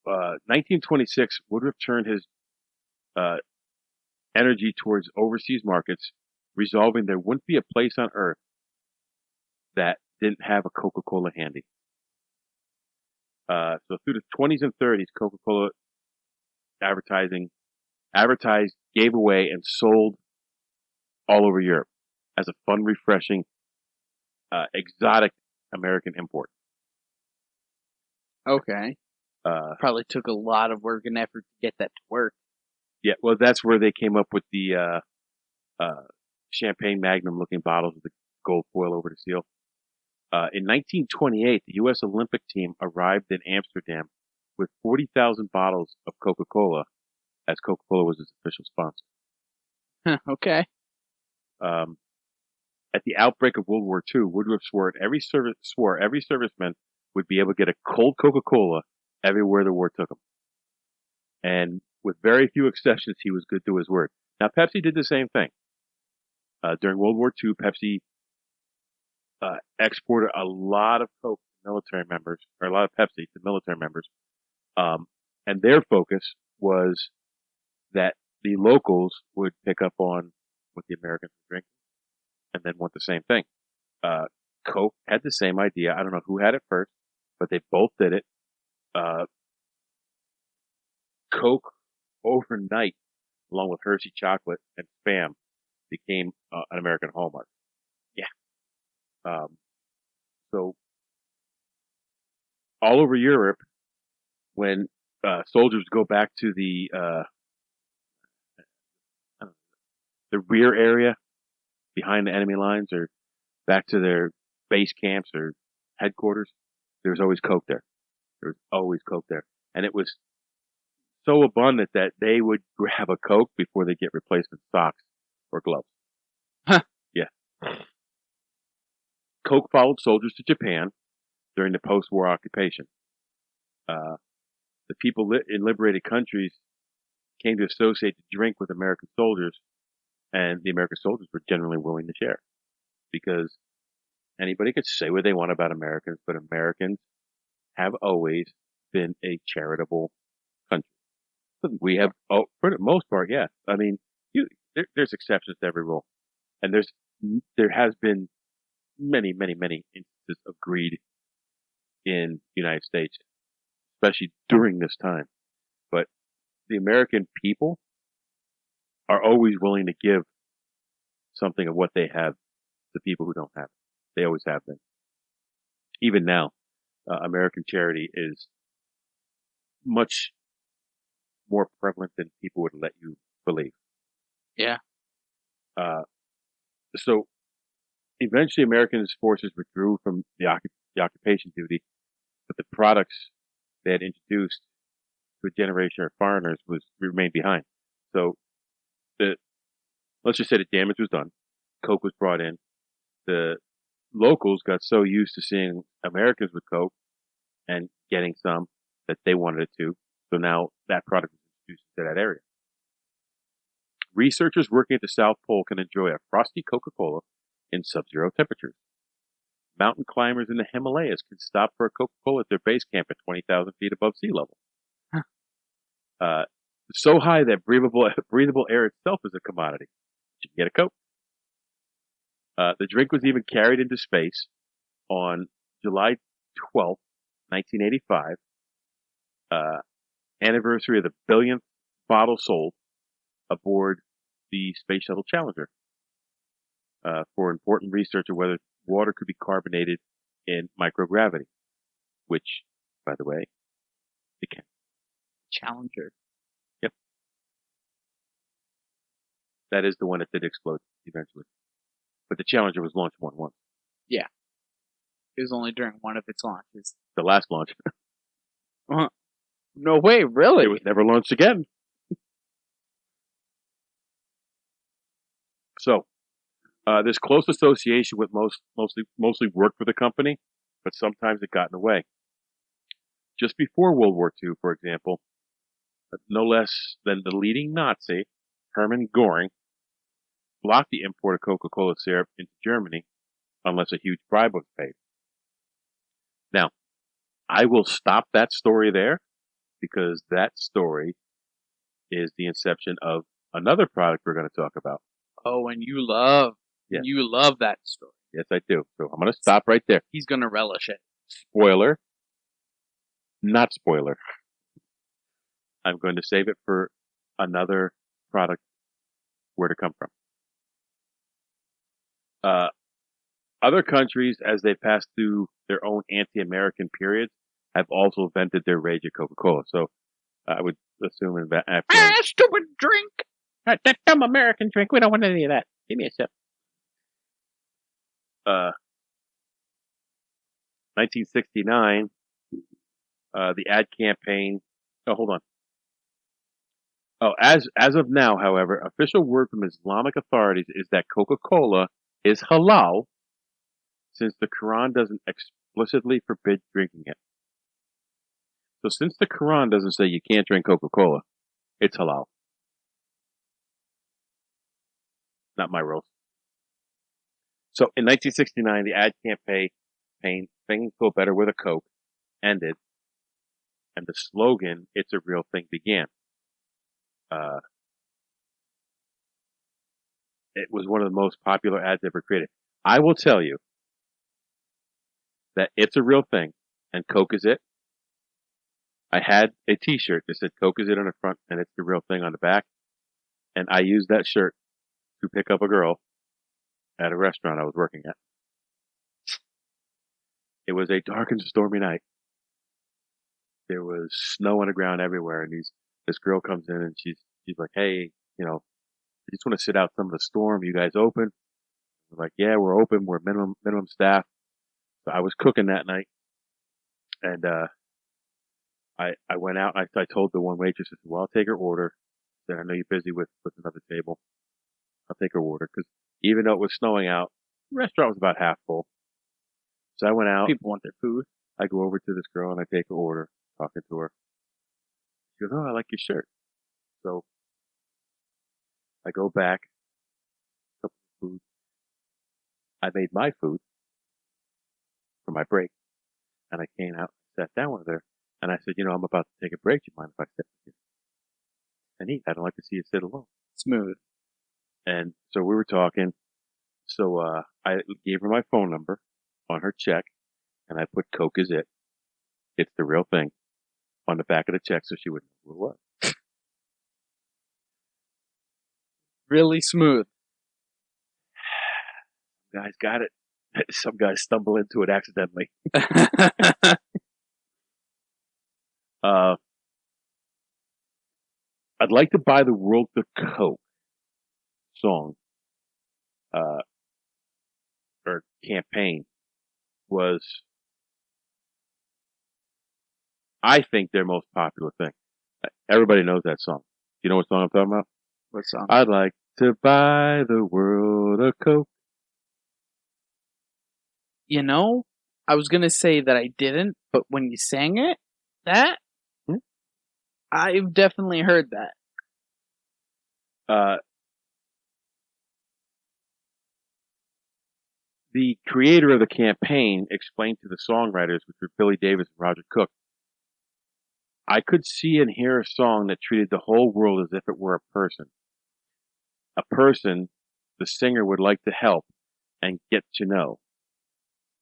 1926, Woodruff turned his energy towards overseas markets, resolving there wouldn't be a place on earth that didn't have a Coca-Cola handy. So through the 20s and 30s, Coca-Cola advertised, gave away, and sold all over Europe as a fun, refreshing, exotic American import. Okay. Probably took a lot of work and effort to get that to work. Yeah, well, that's where they came up with the Champagne Magnum-looking bottles with the gold foil over the seal. In 1928, the U.S. Olympic team arrived in Amsterdam with 40,000 bottles of Coca-Cola, as Coca-Cola was its official sponsor. Okay. At the outbreak of World War II, Woodruff swore every serviceman would be able to get a cold Coca-Cola everywhere the war took him. And with very few exceptions, he was good to his word. Now, Pepsi did the same thing. During World War II, Pepsi exported a lot of Coke to military members, or a lot of Pepsi to military members. And their focus was that the locals would pick up on what the Americans were drinking and then want the same thing. Coke had the same idea. I don't know who had it first, but they both did it. Coke overnight, along with Hershey chocolate and Spam, became an American hallmark. Yeah. So all over Europe, when soldiers go back to the rear area behind the enemy lines, or back to their base camps or headquarters, there was always Coke there. There was always Coke there, and it was so abundant that they would grab a Coke before they get replacement socks or gloves. Huh. Yeah. Coke followed soldiers to Japan during the post-war occupation. The people in liberated countries came to associate the drink with American soldiers, and the American soldiers were generally willing to share, because anybody could say what they want about Americans, but Americans have always been a charitable country. We have, for the most part, yeah. I mean, there's exceptions to every rule, and there has been many, many, many instances of greed in the United States, especially during this time. But the American people are always willing to give something of what they have to people who don't have it. They always have been. Even now, American charity is much more prevalent than people would let you believe. Yeah. So eventually American forces withdrew from the occupation duty, but the products they had introduced to a generation of foreigners remained behind. So let's just say the damage was done. Coke was brought in. The locals got so used to seeing Americans with Coke and getting some that they wanted it too. So now that product is introduced to that area. Researchers working at the South Pole can enjoy a frosty Coca-Cola in sub-zero temperatures. Mountain climbers in the Himalayas can stop for a Coca-Cola at their base camp at 20,000 feet above sea level. Huh. So high that breathable air itself is a commodity. You can get a Coke. The drink was even carried into space on July 12th, 1985, anniversary of the billionth bottle sold aboard the Space Shuttle Challenger, for important research of whether water could be carbonated in microgravity, which, by the way, it can. Challenger. Yep. That is the one that did explode eventually. But the Challenger was launched once. Yeah. It was only during one of its launches. The last launch. No way, really? It was never launched again. So, this close association with mostly worked for the company, but sometimes it got in the way. Just before World War II, for example, no less than the leading Nazi, Hermann Göring, blocked the import of Coca-Cola syrup into Germany unless a huge bribe was paid. Now, I will stop that story there, because that story is the inception of another product we're going to talk about. Oh, and you love that story. Yes, I do. So I'm going to stop right there. He's going to relish it. Spoiler. Not spoiler. I'm going to save it for another product where to come from. Other countries, as they pass through their own anti-American periods, have also vented their rage at Coca-Cola. So I would assume in that after stupid drink! that dumb American drink. We don't want any of that. Give me a sip. 1969, the ad campaign. Oh, hold on. Oh, as of now, however, official word from Islamic authorities is that Coca-Cola is halal, since the Quran doesn't explicitly forbid drinking it. So since the Quran doesn't say you can't drink Coca-Cola, it's halal. Not my rules. So in 1969, the ad campaign, "Things Go Better with a Coke," ended, and the slogan, "It's a Real Thing," began. It was one of the most popular ads ever created. I will tell you that it's a real thing, and Coke is it. I had a T-shirt that said "Coke is it" on the front, and "It's the real thing" on the back, and I used that shirt to pick up a girl at a restaurant I was working at. It was a dark and stormy night. There was snow on the ground everywhere, and this girl comes in and she's like, "Hey, I just want to sit out some of the storm. You guys open?" We're like, "Yeah, we're open. We're minimum staff." So I was cooking that night, and I went out. I told the one waitress, I said, "Well, I'll take her order." I said, "I know you're busy with another table. I'll take her order," because even though it was snowing out, the restaurant was about half full. So I went out. People want their food. I go over to this girl and I take her order, talking to her. She goes, "Oh, I like your shirt." So I go back, couple of food. I made my food for my break, and I came out, sat down with her, and I said, "I'm about to take a break. Do you mind if I sit with you?" And I don't like to see you sit alone. Smooth. And so we were talking. So I gave her my phone number on her check, and I put "Coke is it. It's the real thing" on the back of the check so she would know who it was. Really smooth. Guys got it. Some guys stumble into it accidentally. I'd like to buy the world of Coke song or campaign was, I think, their most popular thing. Everybody knows that song. You know what song I'm talking about? What song? I'd like to buy the world a Coke. I was going to say that I didn't, but when you sang it, I've definitely heard that. The creator of the campaign explained to the songwriters, which were Billy Davis and Roger Cook, "I could see and hear a song that treated the whole world as if it were a person. A person the singer would like to help and get to know.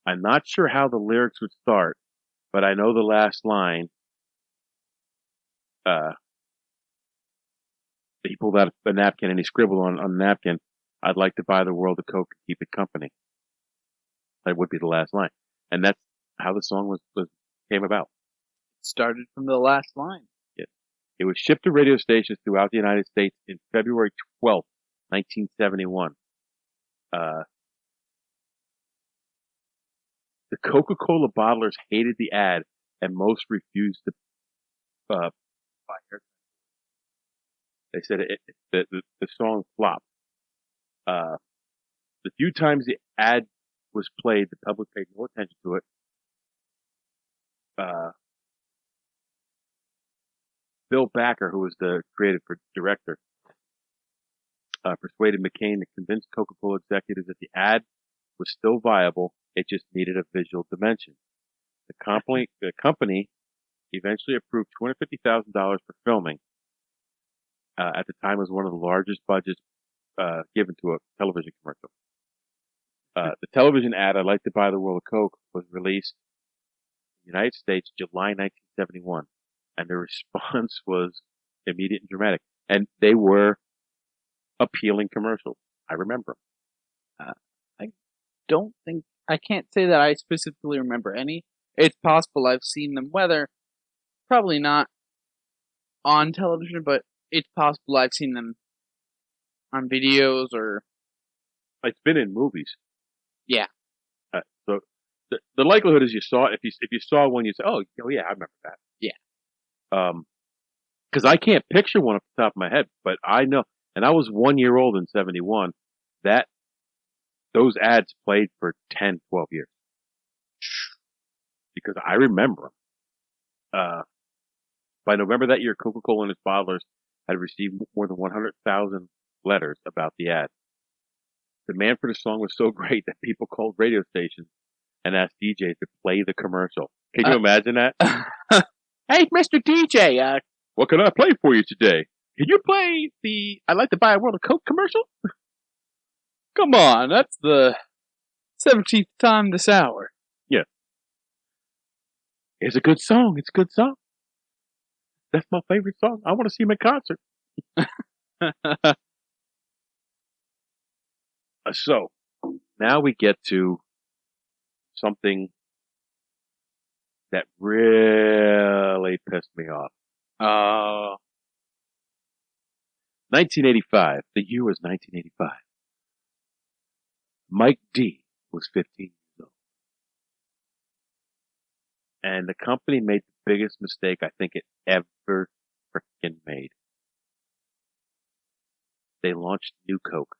I'm not sure how the lyrics would start, but I know the last line." He pulled out a napkin and he scribbled on the napkin, "I'd like to buy the world a Coke and keep it company." That would be the last line. And that's how the song came about. It started from the last line. Yes. It was shipped to radio stations throughout the United States in February 12th, 1971. The Coca-Cola bottlers hated the ad, and most refused to buy it. They said the song flopped. The few times the ad was played, the public paid no attention to it. Bill Backer, who was the creative director, persuaded McCain to convince Coca-Cola executives that the ad was still viable. It just needed a visual dimension. The company eventually approved $250,000 for filming. At the time, it was one of the largest budgets given to a television commercial. The television ad, "I'd like to buy the world of Coke," was released United States, July 1971. And the response was immediate and dramatic. And they were appealing commercials. I remember them. I can't say that I specifically remember any. It's possible I've seen them, whether probably not on television, but it's possible I've seen them on videos or It's been in movies. yeah. So the likelihood is you saw it. If you saw one, you say, "Oh yeah, I remember that." Yeah. Because I can't picture one off the top of my head, but I know. And I was 1 year old in '71. Those ads played for 10, 12 years because I remember them. By November that year, Coca-Cola and its bottlers had received more than 100,000 letters about the ad. Demand for the song was so great that people called radio stations and asked DJs to play the commercial. Can you imagine that? Hey, Mr. DJ, what can I play for you today? Can you play the I'd like to buy a world of Coke commercial? Come on, that's the 17th time this hour. Yeah. It's a good song. It's a good song. That's my favorite song. I want to see him in concert. So, now we get to something that really pissed me off. 1985. The year was 1985. Mike D was 15 years old. And the company made the biggest mistake I think it ever freaking made. They launched New Coke.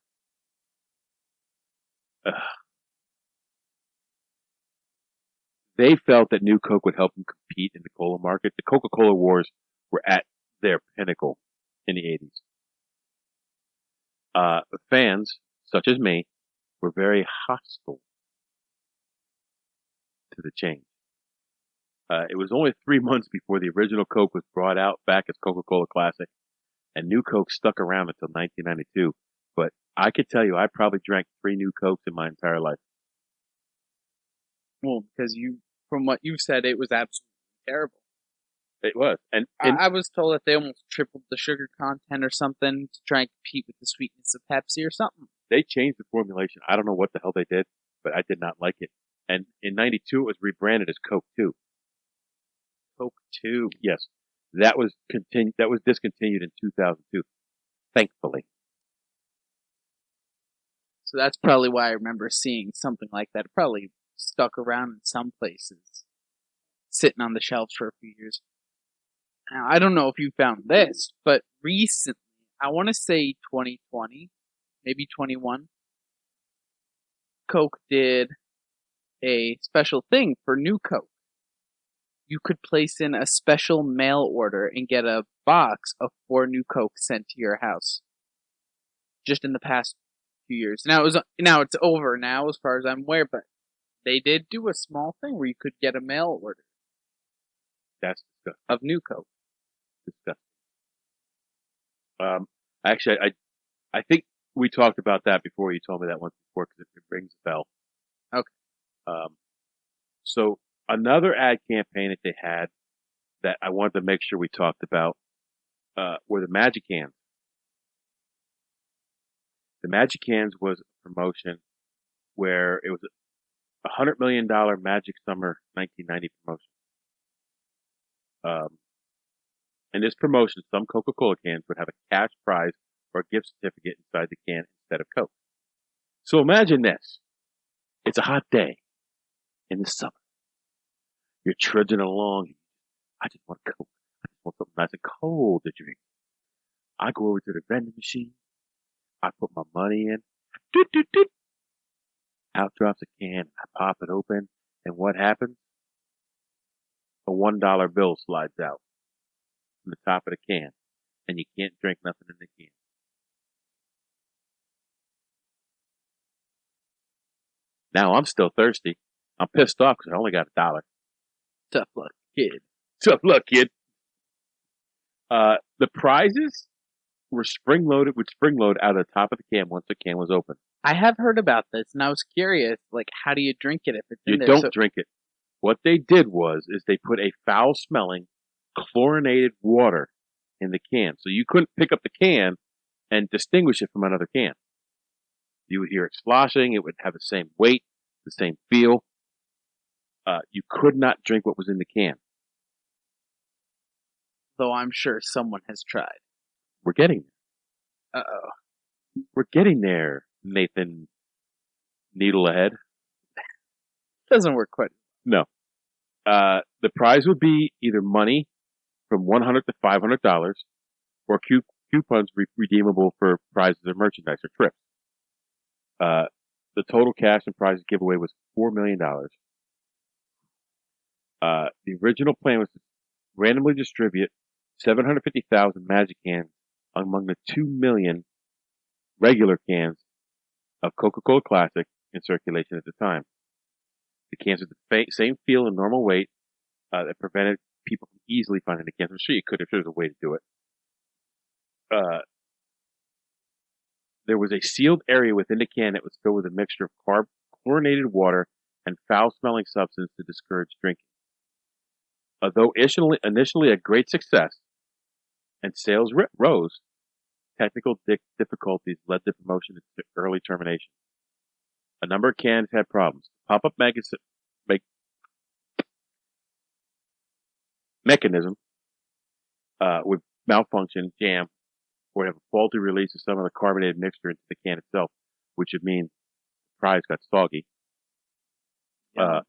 They felt that New Coke would help them compete in the cola market. The Coca-Cola Wars were at their pinnacle in the 80s. Fans, such as me, were very hostile to the change. It was only 3 months before the original Coke was brought out back as Coca-Cola Classic, and New Coke stuck around until 1992. But I could tell you, I probably drank 3 New Cokes in my entire life. Well, because from what you've said, it was absolutely terrible. It was. And I was told that they almost tripled the sugar content or something to try and compete with the sweetness of Pepsi or something. They changed the formulation. I don't know what the hell they did, but I did not like it. And in 92, it was rebranded as Coke 2. Coke 2? Yes. That was discontinued in 2002. Thankfully. So that's probably why I remember seeing something like that. It probably stuck around in some places, sitting on the shelves for a few years. Now, I don't know if you found this, but recently, I want to say 2020, maybe 21, Coke did a special thing for New Coke. You could place in a special mail order and get a box of 4 New Coke sent to your house. Just in the past few years. Now it's over now, as far as I'm aware, but they did do a small thing where you could get a mail order. That's disgusting. Of New Coke. Disgusting. Actually, I think we talked about that before. You told me that once before because it rings a bell. Okay. So another ad campaign that they had that I wanted to make sure we talked about were the Magic Cans. The Magic Cans was a promotion where it was a $100 million Magic Summer 1990 promotion. In this promotion, some Coca-Cola cans would have a cash prize or a gift certificate inside the can instead of Coke. So imagine this. It's a hot day in the summer. You're trudging along. I just want Coke. I just want something nice and cold to drink. I go over to the vending machine. I put my money in. Doot, doot, doot. Out drops a can. I pop it open. And what happens? A $1 bill slides out from the top of the can. And you can't drink nothing in the can. Now I'm still thirsty. I'm pissed off because I only got $1. Tough luck, kid. Tough luck, kid. The prizes were spring-loaded with spring-load out of the top of the can once the can was open. I have heard about this, and I was curious, like, how do you drink it if it's You in there? don't drink it. What they did is they put a foul-smelling, chlorinated water in the can. So you couldn't pick up the can and distinguish it from another can. You would hear it sloshing. It would have the same weight, the same feel. You could not drink what was in the can. Though I'm sure someone has tried. We're getting there. Uh-oh. We're getting there, Nathan. Needle ahead. Doesn't work quite. No. The prize would be either money from $100 to $500 or coupons redeemable for prizes or merchandise or trips. The total cash and prizes giveaway was $4 million. The original plan was to randomly distribute 750,000 Magic cans among the 2 million regular cans of Coca-Cola Classic in circulation at the time. The cans had the same feel and normal weight that prevented people from easily finding the cans. I'm sure you could if there was a way to do it. There was a sealed area within the can that was filled with a mixture of chlorinated water and foul-smelling substance to discourage drinking. Although initially a great success and sales rose, technical difficulties led the promotion to early termination. A number of cans had problems. Pop-up mechanism would malfunction, jam, or have a faulty release of some of the carbonated mixture into the can itself, which would mean the prize got soggy. Yeah.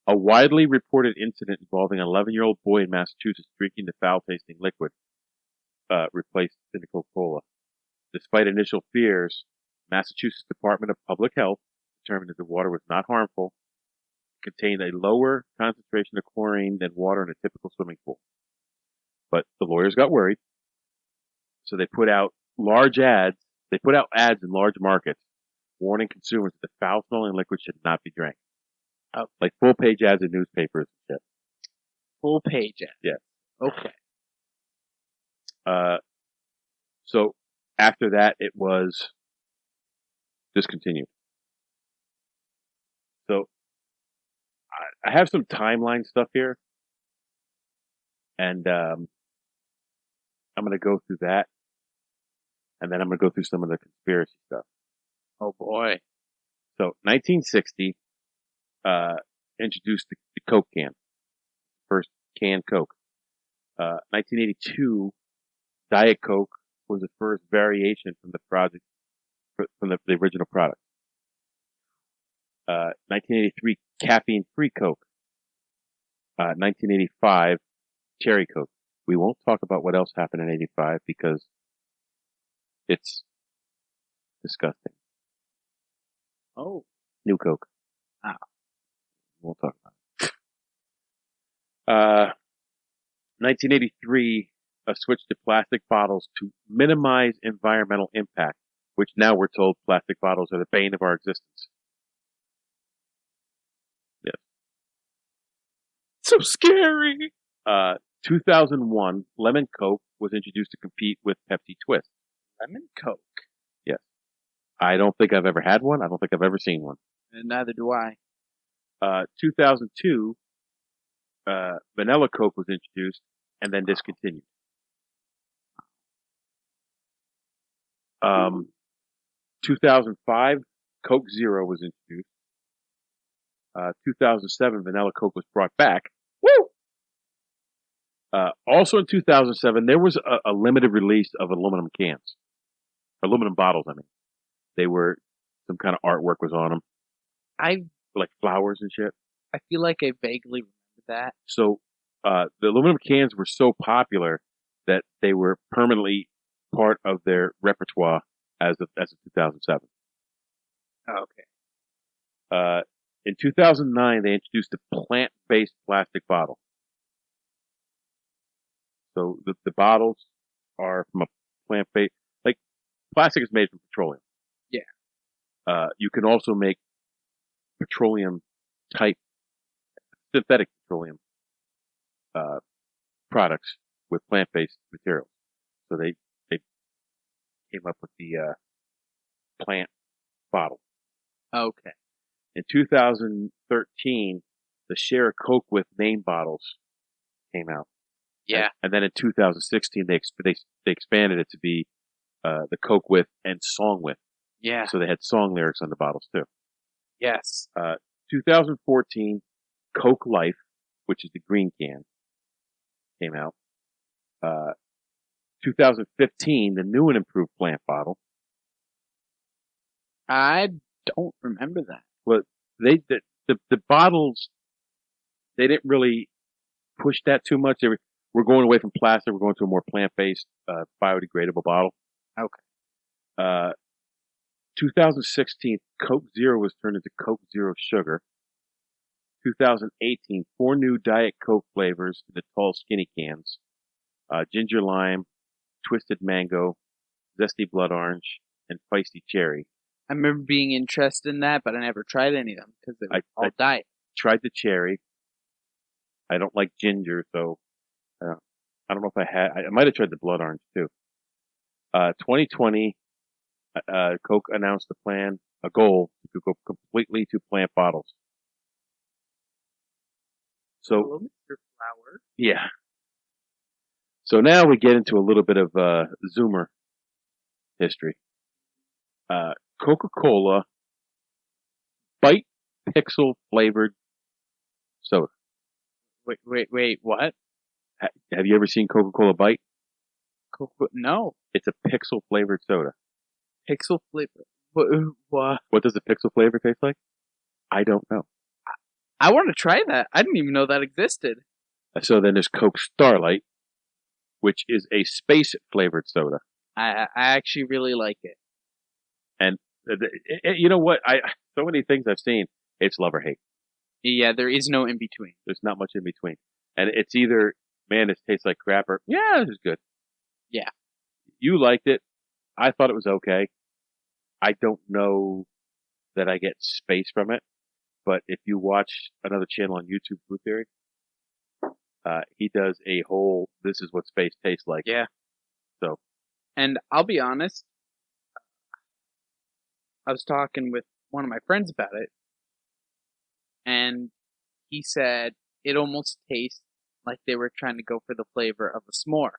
A widely reported incident involving an 11-year-old boy in Massachusetts drinking the foul-tasting liquid replaced in the Coca-Cola. Despite initial fears, Massachusetts Department of Public Health determined that the water was not harmful, contained a lower concentration of chlorine than water in a typical swimming pool. But the lawyers got worried, so they put out large ads. They put out ads in large markets warning consumers that the foul-smelling liquid should not be drank. Oh. Like full-page ads in newspapers and shit. Full page ad. Yeah. Okay. So after that, it was discontinued. So I have some timeline stuff here, and I'm going to go through that, and then I'm going to go through some of the conspiracy stuff. Oh boy. So 1960 introduced the Coke can, first canned Coke. 1982, Diet Coke was the first variation from the project from the original product. 1983, caffeine-free Coke. 1985, Cherry Coke. We won't talk about what else happened in 85 because it's disgusting. Oh. New Coke. Ah. We'll talk about it. 1983, a switch to plastic bottles to minimize environmental impact, which now we're told plastic bottles are the bane of our existence. Yes. So scary. 2001, Lemon Coke was introduced to compete with Pepsi Twist. Lemon Coke. Yes. I don't think I've ever had one. I don't think I've ever seen one. And neither do I. 2002, Vanilla Coke was introduced and then discontinued. 2005, Coke Zero was introduced. 2007, Vanilla Coke was brought back. Woo! Also in 2007, there was a limited release of aluminum cans. Aluminum bottles, I mean. They were, some kind of artwork was on them. Like flowers and shit. I feel like I vaguely remember that. So, the aluminum cans were so popular that they were permanently part of their repertoire as of 2007. Oh, okay. In 2009, they introduced a plant-based plastic bottle. So the bottles are from a plant-based, like plastic is made from petroleum. Yeah. You can also make petroleum type, synthetic petroleum products with plant-based materials. So they came up with the plant bottle. Okay. In 2013, the Share a Coke With name bottles came out. Yeah. And then in 2016, they expanded it to be the Coke With and Song With. Yeah. So they had song lyrics on the bottles too. Yes. 2014, Coke Life, which is the green can, came out. 2015, the new and improved plant bottle. I don't remember that. Well, the bottles, they didn't really push that too much. We're going away from plastic. We're going to a more plant-based, biodegradable bottle. Okay. 2016, Coke Zero was turned into Coke Zero Sugar. 2018, 4 new Diet Coke flavors in the tall, skinny cans. Ginger lime, twisted mango, zesty blood orange, and feisty cherry. I remember being interested in that, but I never tried any of them because they were all diet. Tried the cherry. I don't like ginger, so I don't know if I might have tried the blood orange too. 2020, Coke announced a goal to go completely to plant bottles. So, Hello, Mr. Flower. yeah. So now we get into a little bit of Zoomer history. Coca-Cola Bite Pixel flavored soda. Wait, what? Have you ever seen Coca-Cola Bite? No. It's a pixel flavored soda. Pixel flavor. What? What does a pixel flavor taste like? I don't know. I want to try that. I didn't even know that existed. So then there's Coke Starlight, which is a space flavored soda. I actually really like it. And you know what? So many things I've seen, it's love or hate. Yeah, there is no in between. There's not much in between. And it's either, man, it tastes like crap, or, yeah, this is good. Yeah. You liked it. I thought it was okay. I don't know that I get space from it. But if you watch another channel on YouTube, Food Theory, he does a whole, this is what space tastes like. Yeah. So. And I'll be honest, I was talking with one of my friends about it, and he said it almost tastes like they were trying to go for the flavor of a s'more.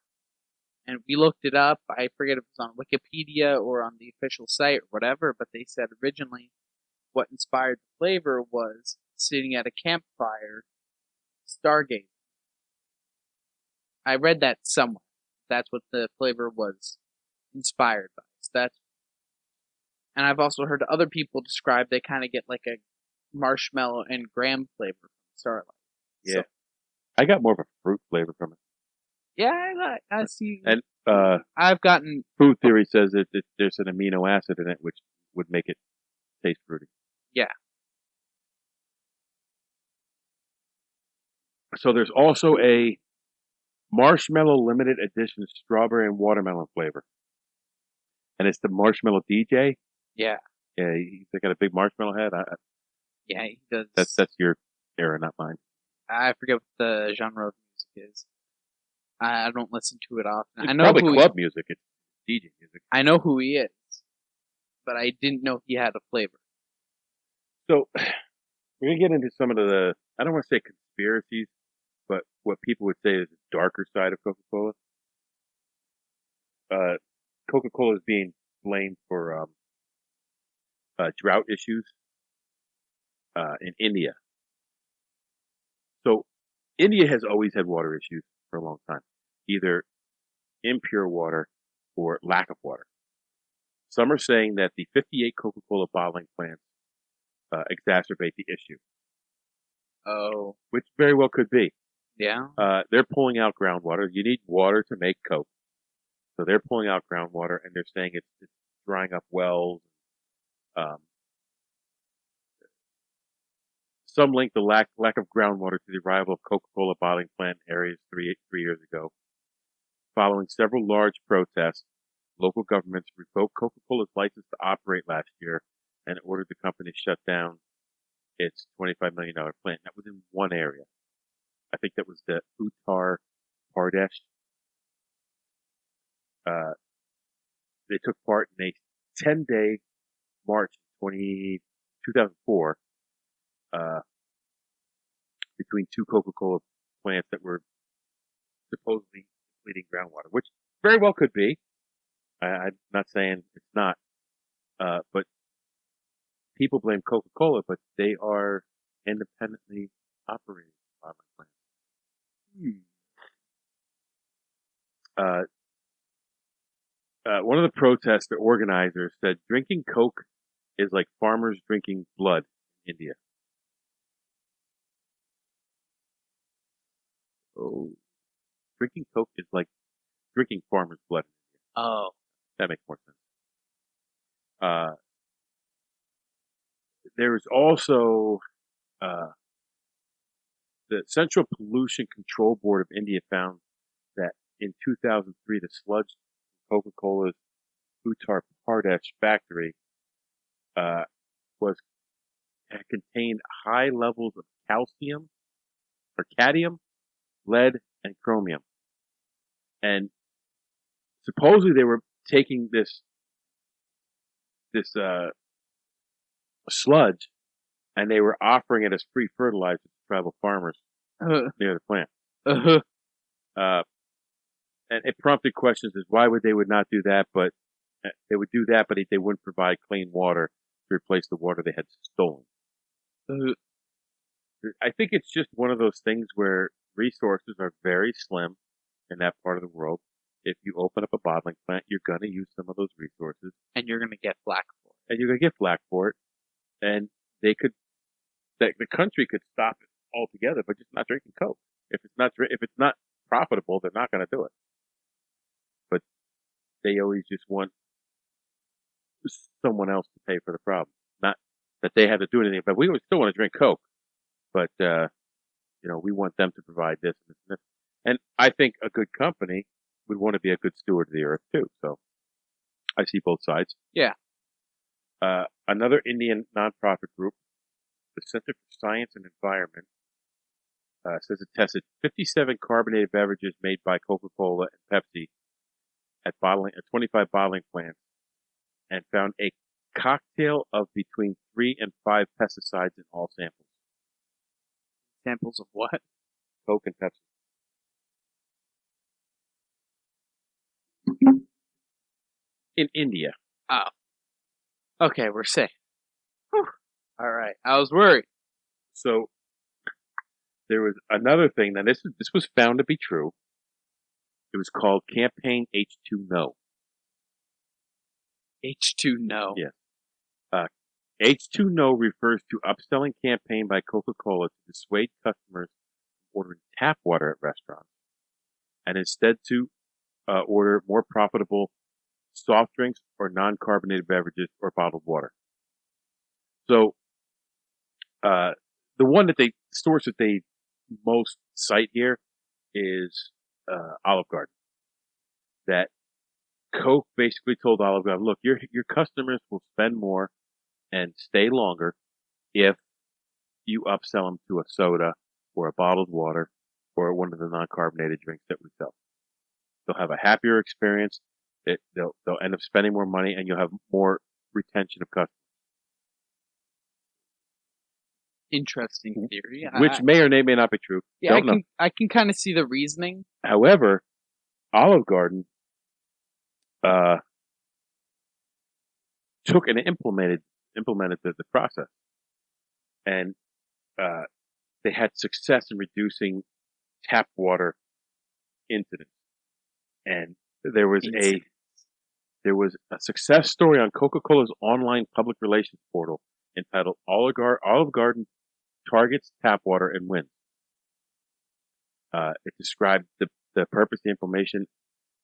And we looked it up. I forget if it was on Wikipedia or on the official site or whatever, but they said originally what inspired the flavor was sitting at a campfire, stargazing. I read that somewhere. That's what the flavor was inspired by. So and I've also heard other people describe they kind of get like a marshmallow and graham flavor from Starlight. Yeah. So, I got more of a fruit flavor from it. yeah, I see. And I've gotten Food Theory says that there's an amino acid in it which would make it taste fruity. Yeah. So there's also a marshmallow limited edition strawberry and watermelon flavor. And it's the Marshmallow DJ. Yeah. Yeah, he's got a big marshmallow head. Yeah, he does. That's your era, not mine. I forget what the genre of music is. I don't listen to it often. It's I know probably who club music. It's DJ music. I know who he is, but I didn't know he had a flavor. So we're gonna get into some of the, I don't want to say conspiracies, but what people would say is the darker side of Coca-Cola. Coca-Cola is being blamed for drought issues in India. So India has always had water issues for a long time, either impure water or lack of water. Some are saying that the 58 Coca-Cola bottling plants exacerbate the issue. Oh. Which very well could be. Yeah? They're pulling out groundwater. You need water to make Coke. So they're pulling out groundwater, and they're saying it's drying up wells. Some link the lack of groundwater to the arrival of Coca-Cola bottling plant areas 3 years ago. Following several large protests, local governments revoked Coca-Cola's license to operate last year and ordered the company to shut down its $25 million plant. That was in one area. I think that was the Uttar Pradesh. They took part in a 10-day march in 2004 between two Coca-Cola plants that were supposedly depleting groundwater, which very well could be. I'm not saying it's not, but people blame Coca-Cola, but they are independently operated bottling plants. One of the protests, the organizers said, drinking Coke is like farmers drinking blood in India. Oh, drinking Coke is like drinking farmers' blood. Oh. That makes more sense. There is also the Central Pollution Control Board of India found that in 2003, the sludge Coca-Cola's Uttar Pradesh factory contained high levels of calcium or cadmium, lead, and chromium. And supposedly they were taking this sludge and they were offering it as free fertilizer to tribal farmers near the plant. And it prompted questions as why would they would not do that, but they would do that, but they wouldn't provide clean water to replace the water they had stolen. I think it's just one of those things where resources are very slim in that part of the world. If you open up a bottling plant, you're going to use some of those resources. And you're going to get flack for it. And you're going to get flack for it. And the country could stop it altogether, but just not drinking Coke. If it's not profitable, they're not going to do it. But they always just want someone else to pay for the problem. Not that they had to do anything, but we still want to drink Coke. But, we want them to provide this and this and this. And I think a good company would want to be a good steward of the earth too. So I see both sides. Yeah. Another Indian nonprofit group, the Center for Science and Environment, says it tested 57 carbonated beverages made by Coca-Cola and Pepsi at 25 bottling plants and found a cocktail of between 3 and 5 pesticides in all samples. Samples of what? Coke and Pepsi. In India. Oh. Okay, we're safe. Whew. All right. I was worried. So there was another thing. Now this was found to be true. It was called Campaign H2 No. H2 No. Yes. H2 No refers to upselling campaign by Coca-Cola to dissuade customers from ordering tap water at restaurants and instead to order more profitable soft drinks or non-carbonated beverages or bottled water. So the source that they most cite here is Olive Garden. That Coke basically told Olive Garden, look, your customers will spend more and stay longer if you upsell them to a soda or a bottled water or one of the non-carbonated drinks that we sell. They'll have a happier experience. They'll end up spending more money, and you'll have more retention of customers. Interesting theory. Which may or may not be true. Yeah, I can kind of see the reasoning. However, Olive Garden took and implemented the process, and they had success in reducing tap water incidents. And there was a success story on Coca-Cola's online public relations portal entitled Olive Garden Targets Tap Water and Wins. It described the purpose, the information,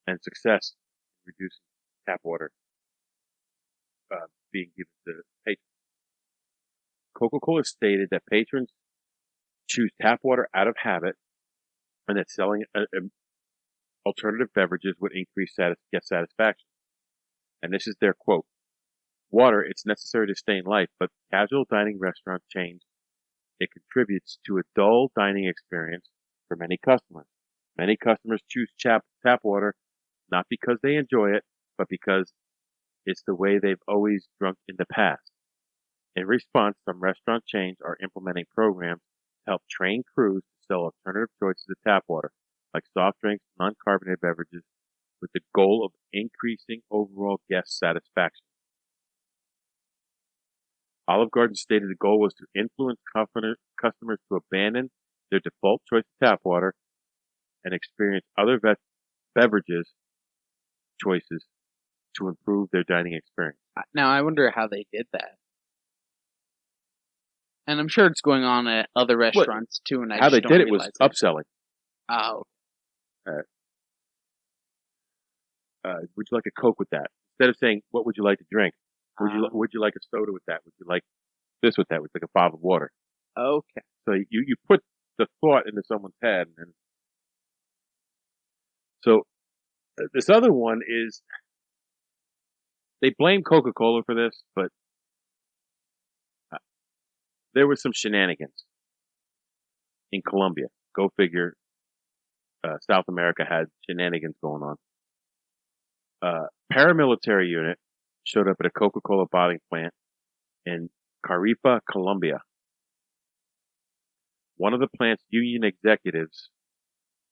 and success in reducing tap water being given to patrons. Coca-Cola stated that patrons choose tap water out of habit and that selling alternative beverages would increase guest satisfaction. And this is their quote. Water, it's necessary to stay in life, but casual dining restaurant chains, it contributes to a dull dining experience for many customers. Many customers choose tap water not because they enjoy it, but because it's the way they've always drunk in the past. In response, some restaurant chains are implementing programs help train crews to sell alternative choices of tap water, like soft drinks, non-carbonated beverages, with the goal of increasing overall guest satisfaction. Olive Garden stated the goal was to influence customers to abandon their default choice of tap water and experience other beverages choices to improve their dining experience. Now, I wonder how they did that. And I'm sure it's going on at other restaurants too. And How they did it was upselling. Oh. Would you like a Coke with that? Instead of saying, what would you like to drink? Would you like a soda with that? Would you like this with that? Would you like a bottle of water? Okay. So you put the thought into someone's head. And so this other one is, they blame Coca-Cola for this, but there was some shenanigans in Colombia. Go figure. South America had shenanigans going on. Paramilitary unit showed up at a Coca-Cola bottling plant in Caripa, Colombia. One of the plant's union executives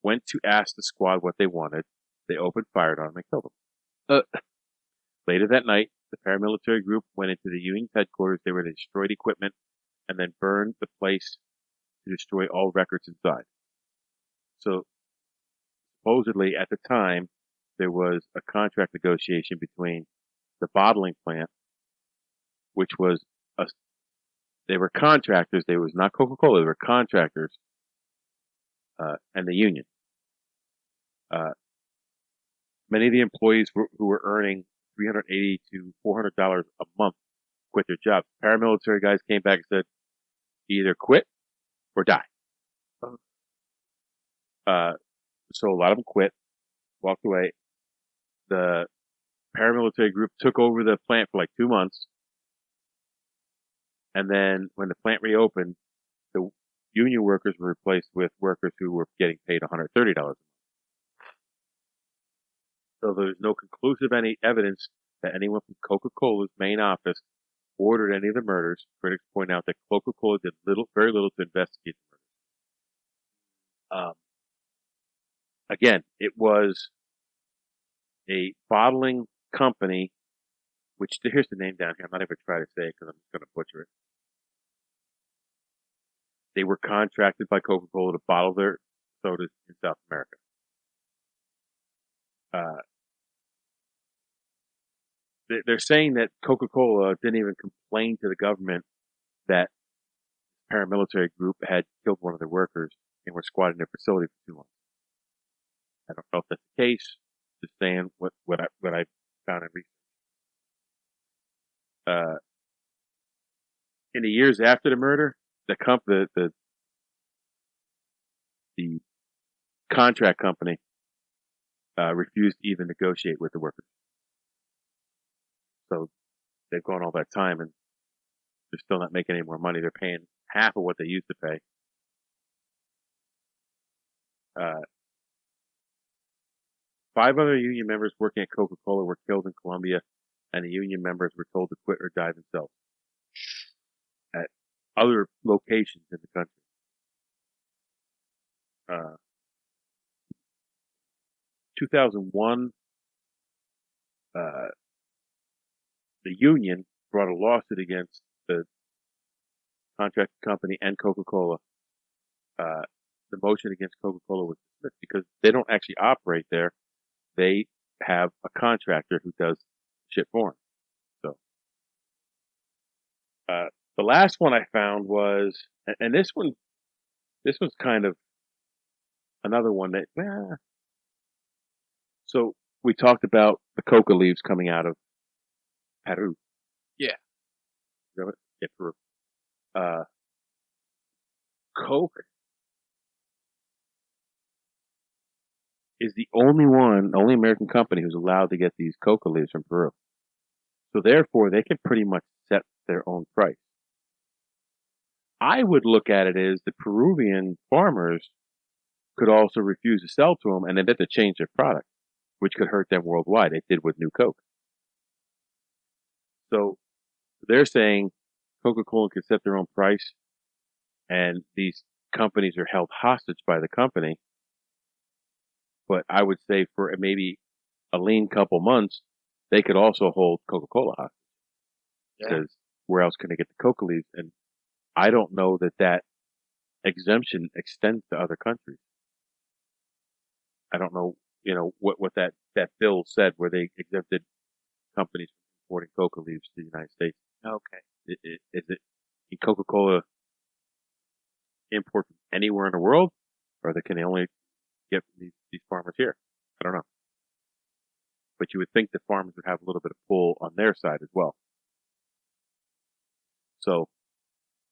went to ask the squad what they wanted. They opened fire on them and killed them. Later that night, the paramilitary group went into the union's headquarters. They were destroyed equipment and then burned the place to destroy all records inside. So, supposedly, at the time, there was a contract negotiation between the bottling plant, which was they were contractors. They was not Coca-Cola. They were contractors, and the union. Many of the employees who were earning $380 to $400 a month quit their jobs. Paramilitary guys came back and said, either quit or die. So a lot of them quit, walked away. The paramilitary group took over the plant for like 2 months. And then when the plant reopened, the union workers were replaced with workers who were getting paid $130 a month. So there's no conclusive evidence that anyone from Coca-Cola's main office ordered any of the murders. Critics point out that Coca-Cola did very little to investigate the murders. Again, it was a bottling company, which here's the name down here. I'm not even trying to say it because I'm just going to butcher it. They were contracted by Coca-Cola to bottle their sodas in South America. They're saying that Coca-Cola didn't even complain to the government that paramilitary group had killed one of their workers and were squatting their facility for 2 months. I don't know if that's the case. Just saying what I found in research. In the years after the murder, the contract company refused to even negotiate with the workers. So they've gone all that time and they're still not making any more money. They're paying half of what they used to pay. 5 other union members working at Coca-Cola were killed in Colombia, and the union members were told to quit or die themselves at other locations in the country. 2001, the union brought a lawsuit against the contract company and Coca-Cola. The motion against Coca-Cola was dismissed because they don't actually operate there. They have a contractor who does shit for them. So, the last one I found was, and this one's kind of another one that, so we talked about the coca leaves coming out of Peru. Yeah. Yeah, Peru. Coke is the only American company who's allowed to get these coca leaves from Peru. So therefore, they can pretty much set their own price. I would look at it as the Peruvian farmers could also refuse to sell to them, and then they had to change their product, which could hurt them worldwide. They did with New Coke. So they're saying Coca-Cola could set their own price, and these companies are held hostage by the company. But I would say for maybe a lean couple months, they could also hold Coca-Cola hostage. Because where else can they get the coca leaves? And I don't know that exemption extends to other countries. I don't know, what that bill said where they exempted companies from importing coca leaves to the United States. Okay. Is it can Coca-Cola import from anywhere in the world, or can they only get from these farmers here? I don't know. But you would think the farmers would have a little bit of pull on their side as well. So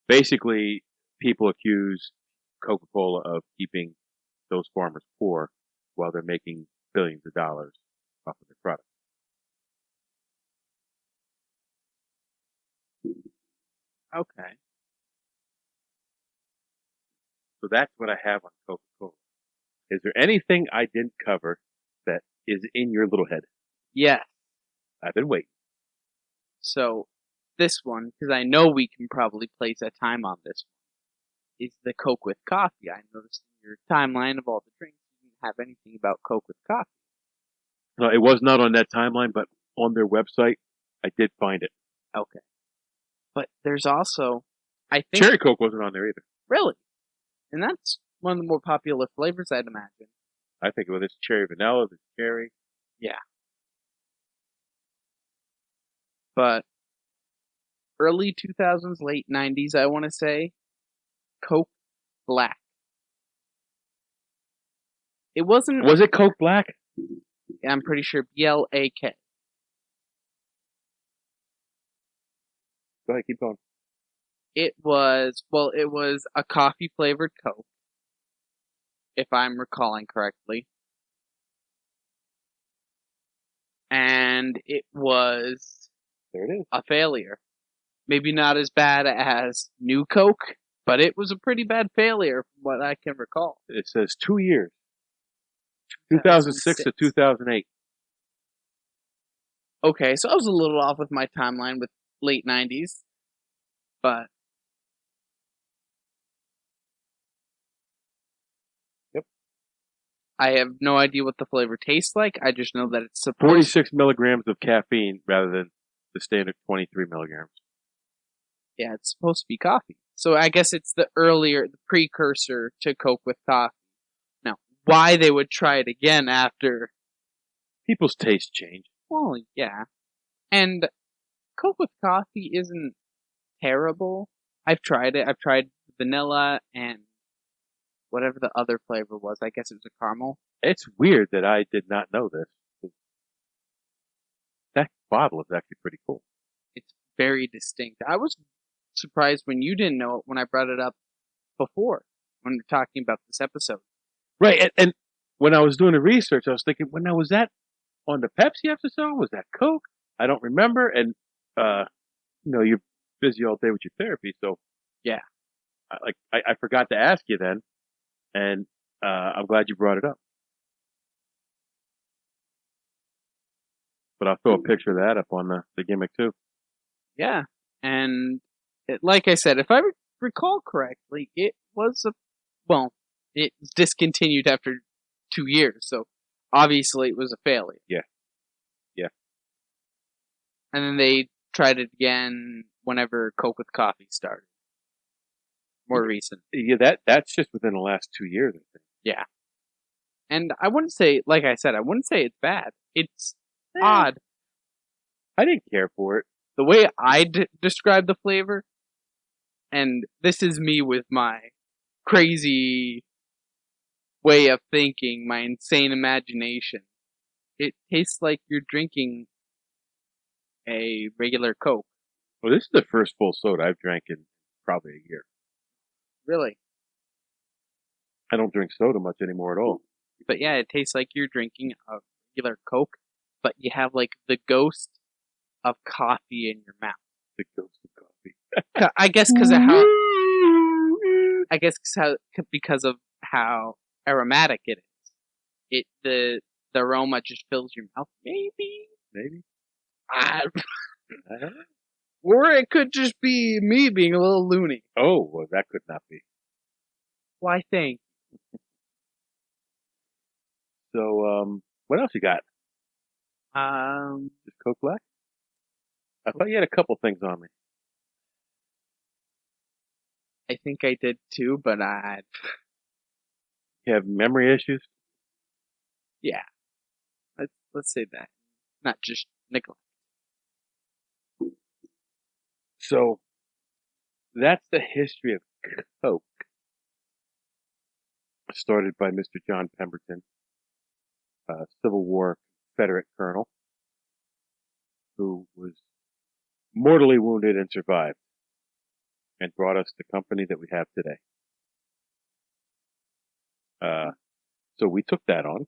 basically, people accuse Coca-Cola of keeping those farmers poor while they're making billions of dollars off of their product. Okay. So that's what I have on Coca-Cola. Is there anything I didn't cover that is in your little head? Yeah. I've been waiting. So, this one, because I know we can probably place a time on this one, is the Coke with coffee. I noticed in your timeline of all the drinks, you didn't have anything about Coke with coffee. No, it was not on that timeline, but on their website, I did find it. Okay. But there's also, I think... Cherry Coke wasn't on there either. Really? And that's one of the more popular flavors, I'd imagine. I think it was cherry vanilla, the cherry. Yeah. But early 2000s, late 90s, I want to say, Coke Black. It wasn't... Was it Coke Black? I'm pretty sure BLAK. Go ahead, keep going. It was a coffee-flavored Coke, if I'm recalling correctly. And it was There it is. a failure. Maybe not as bad as New Coke, but it was a pretty bad failure from what I can recall. It says 2 years. 2006 to 2008. Okay, so I was a little off with my timeline with late 90s, but... Yep. I have no idea what the flavor tastes like. I just know that it's supposed 46 milligrams of caffeine rather than the standard 23 milligrams. Yeah, it's supposed to be coffee. So I guess it's the precursor to Coke with coffee. Now, why they would try it again after... People's tastes change. Well, yeah. And Coke with coffee isn't terrible. I've tried it. I've tried vanilla and whatever the other flavor was. I guess it was a caramel. It's weird that I did not know this. That bottle is actually pretty cool. It's very distinct. I was surprised when you didn't know it when I brought it up before, when we were talking about this episode. Right, and when I was doing the research, I was thinking, well, now was that on the Pepsi episode? Was that Coke? I don't remember, and you're busy all day with your therapy, so yeah, I forgot to ask you then, and I'm glad you brought it up. But I'll throw a picture of that up on the gimmick too. Yeah, and like I said, if I recall correctly, it was it was discontinued after 2 years, so obviously it was a failure. Yeah. And then they tried it again whenever Coke with coffee started. More recent. Yeah, that's just within the last 2 years, I think. Yeah. And I wouldn't say, like I said, I wouldn't say it's bad. It's odd. I didn't care for it. The way I describe the flavor, and this is me with my crazy way of thinking, my insane imagination. It tastes like you're drinking a regular Coke. Well, this is the first full soda I've drank in probably a year. Really? I don't drink soda much anymore at all. But yeah, it tastes like you're drinking a regular Coke, but you have like the ghost of coffee in your mouth. The ghost of coffee. I guess because of how. I guess because of how aromatic it is. The aroma just fills your mouth. Maybe. I don't know. Or it could just be me being a little loony. Oh, well, that could not be. Why, thank So, what else you got? you. Just Coke Black? I thought you had a couple things on me. I think I did too, but You have memory issues? yeah. Let's say that. Not just neglect. So, that's the history of Coke. Started by Mr. John Pemberton, a Civil War Confederate colonel, who was mortally wounded and survived, and brought us the company that we have today. So we took that on.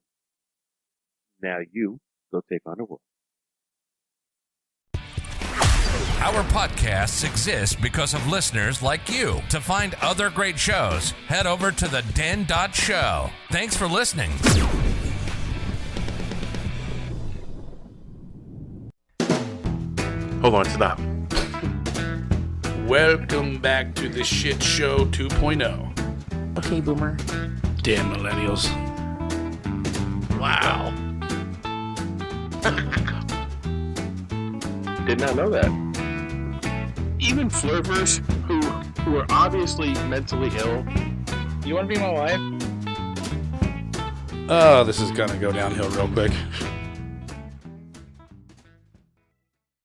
Now you go take on the world. Our podcasts exist because of listeners like you. To find other great shows, head over to TheDen.show. Thanks for listening. Hold on, stop. Welcome back to the Shit Show 2.0. Okay, Boomer. Damn millennials. Wow. Did not know that. Even flirters who are obviously mentally ill. You want to be my wife? Oh, this is gonna go downhill real quick.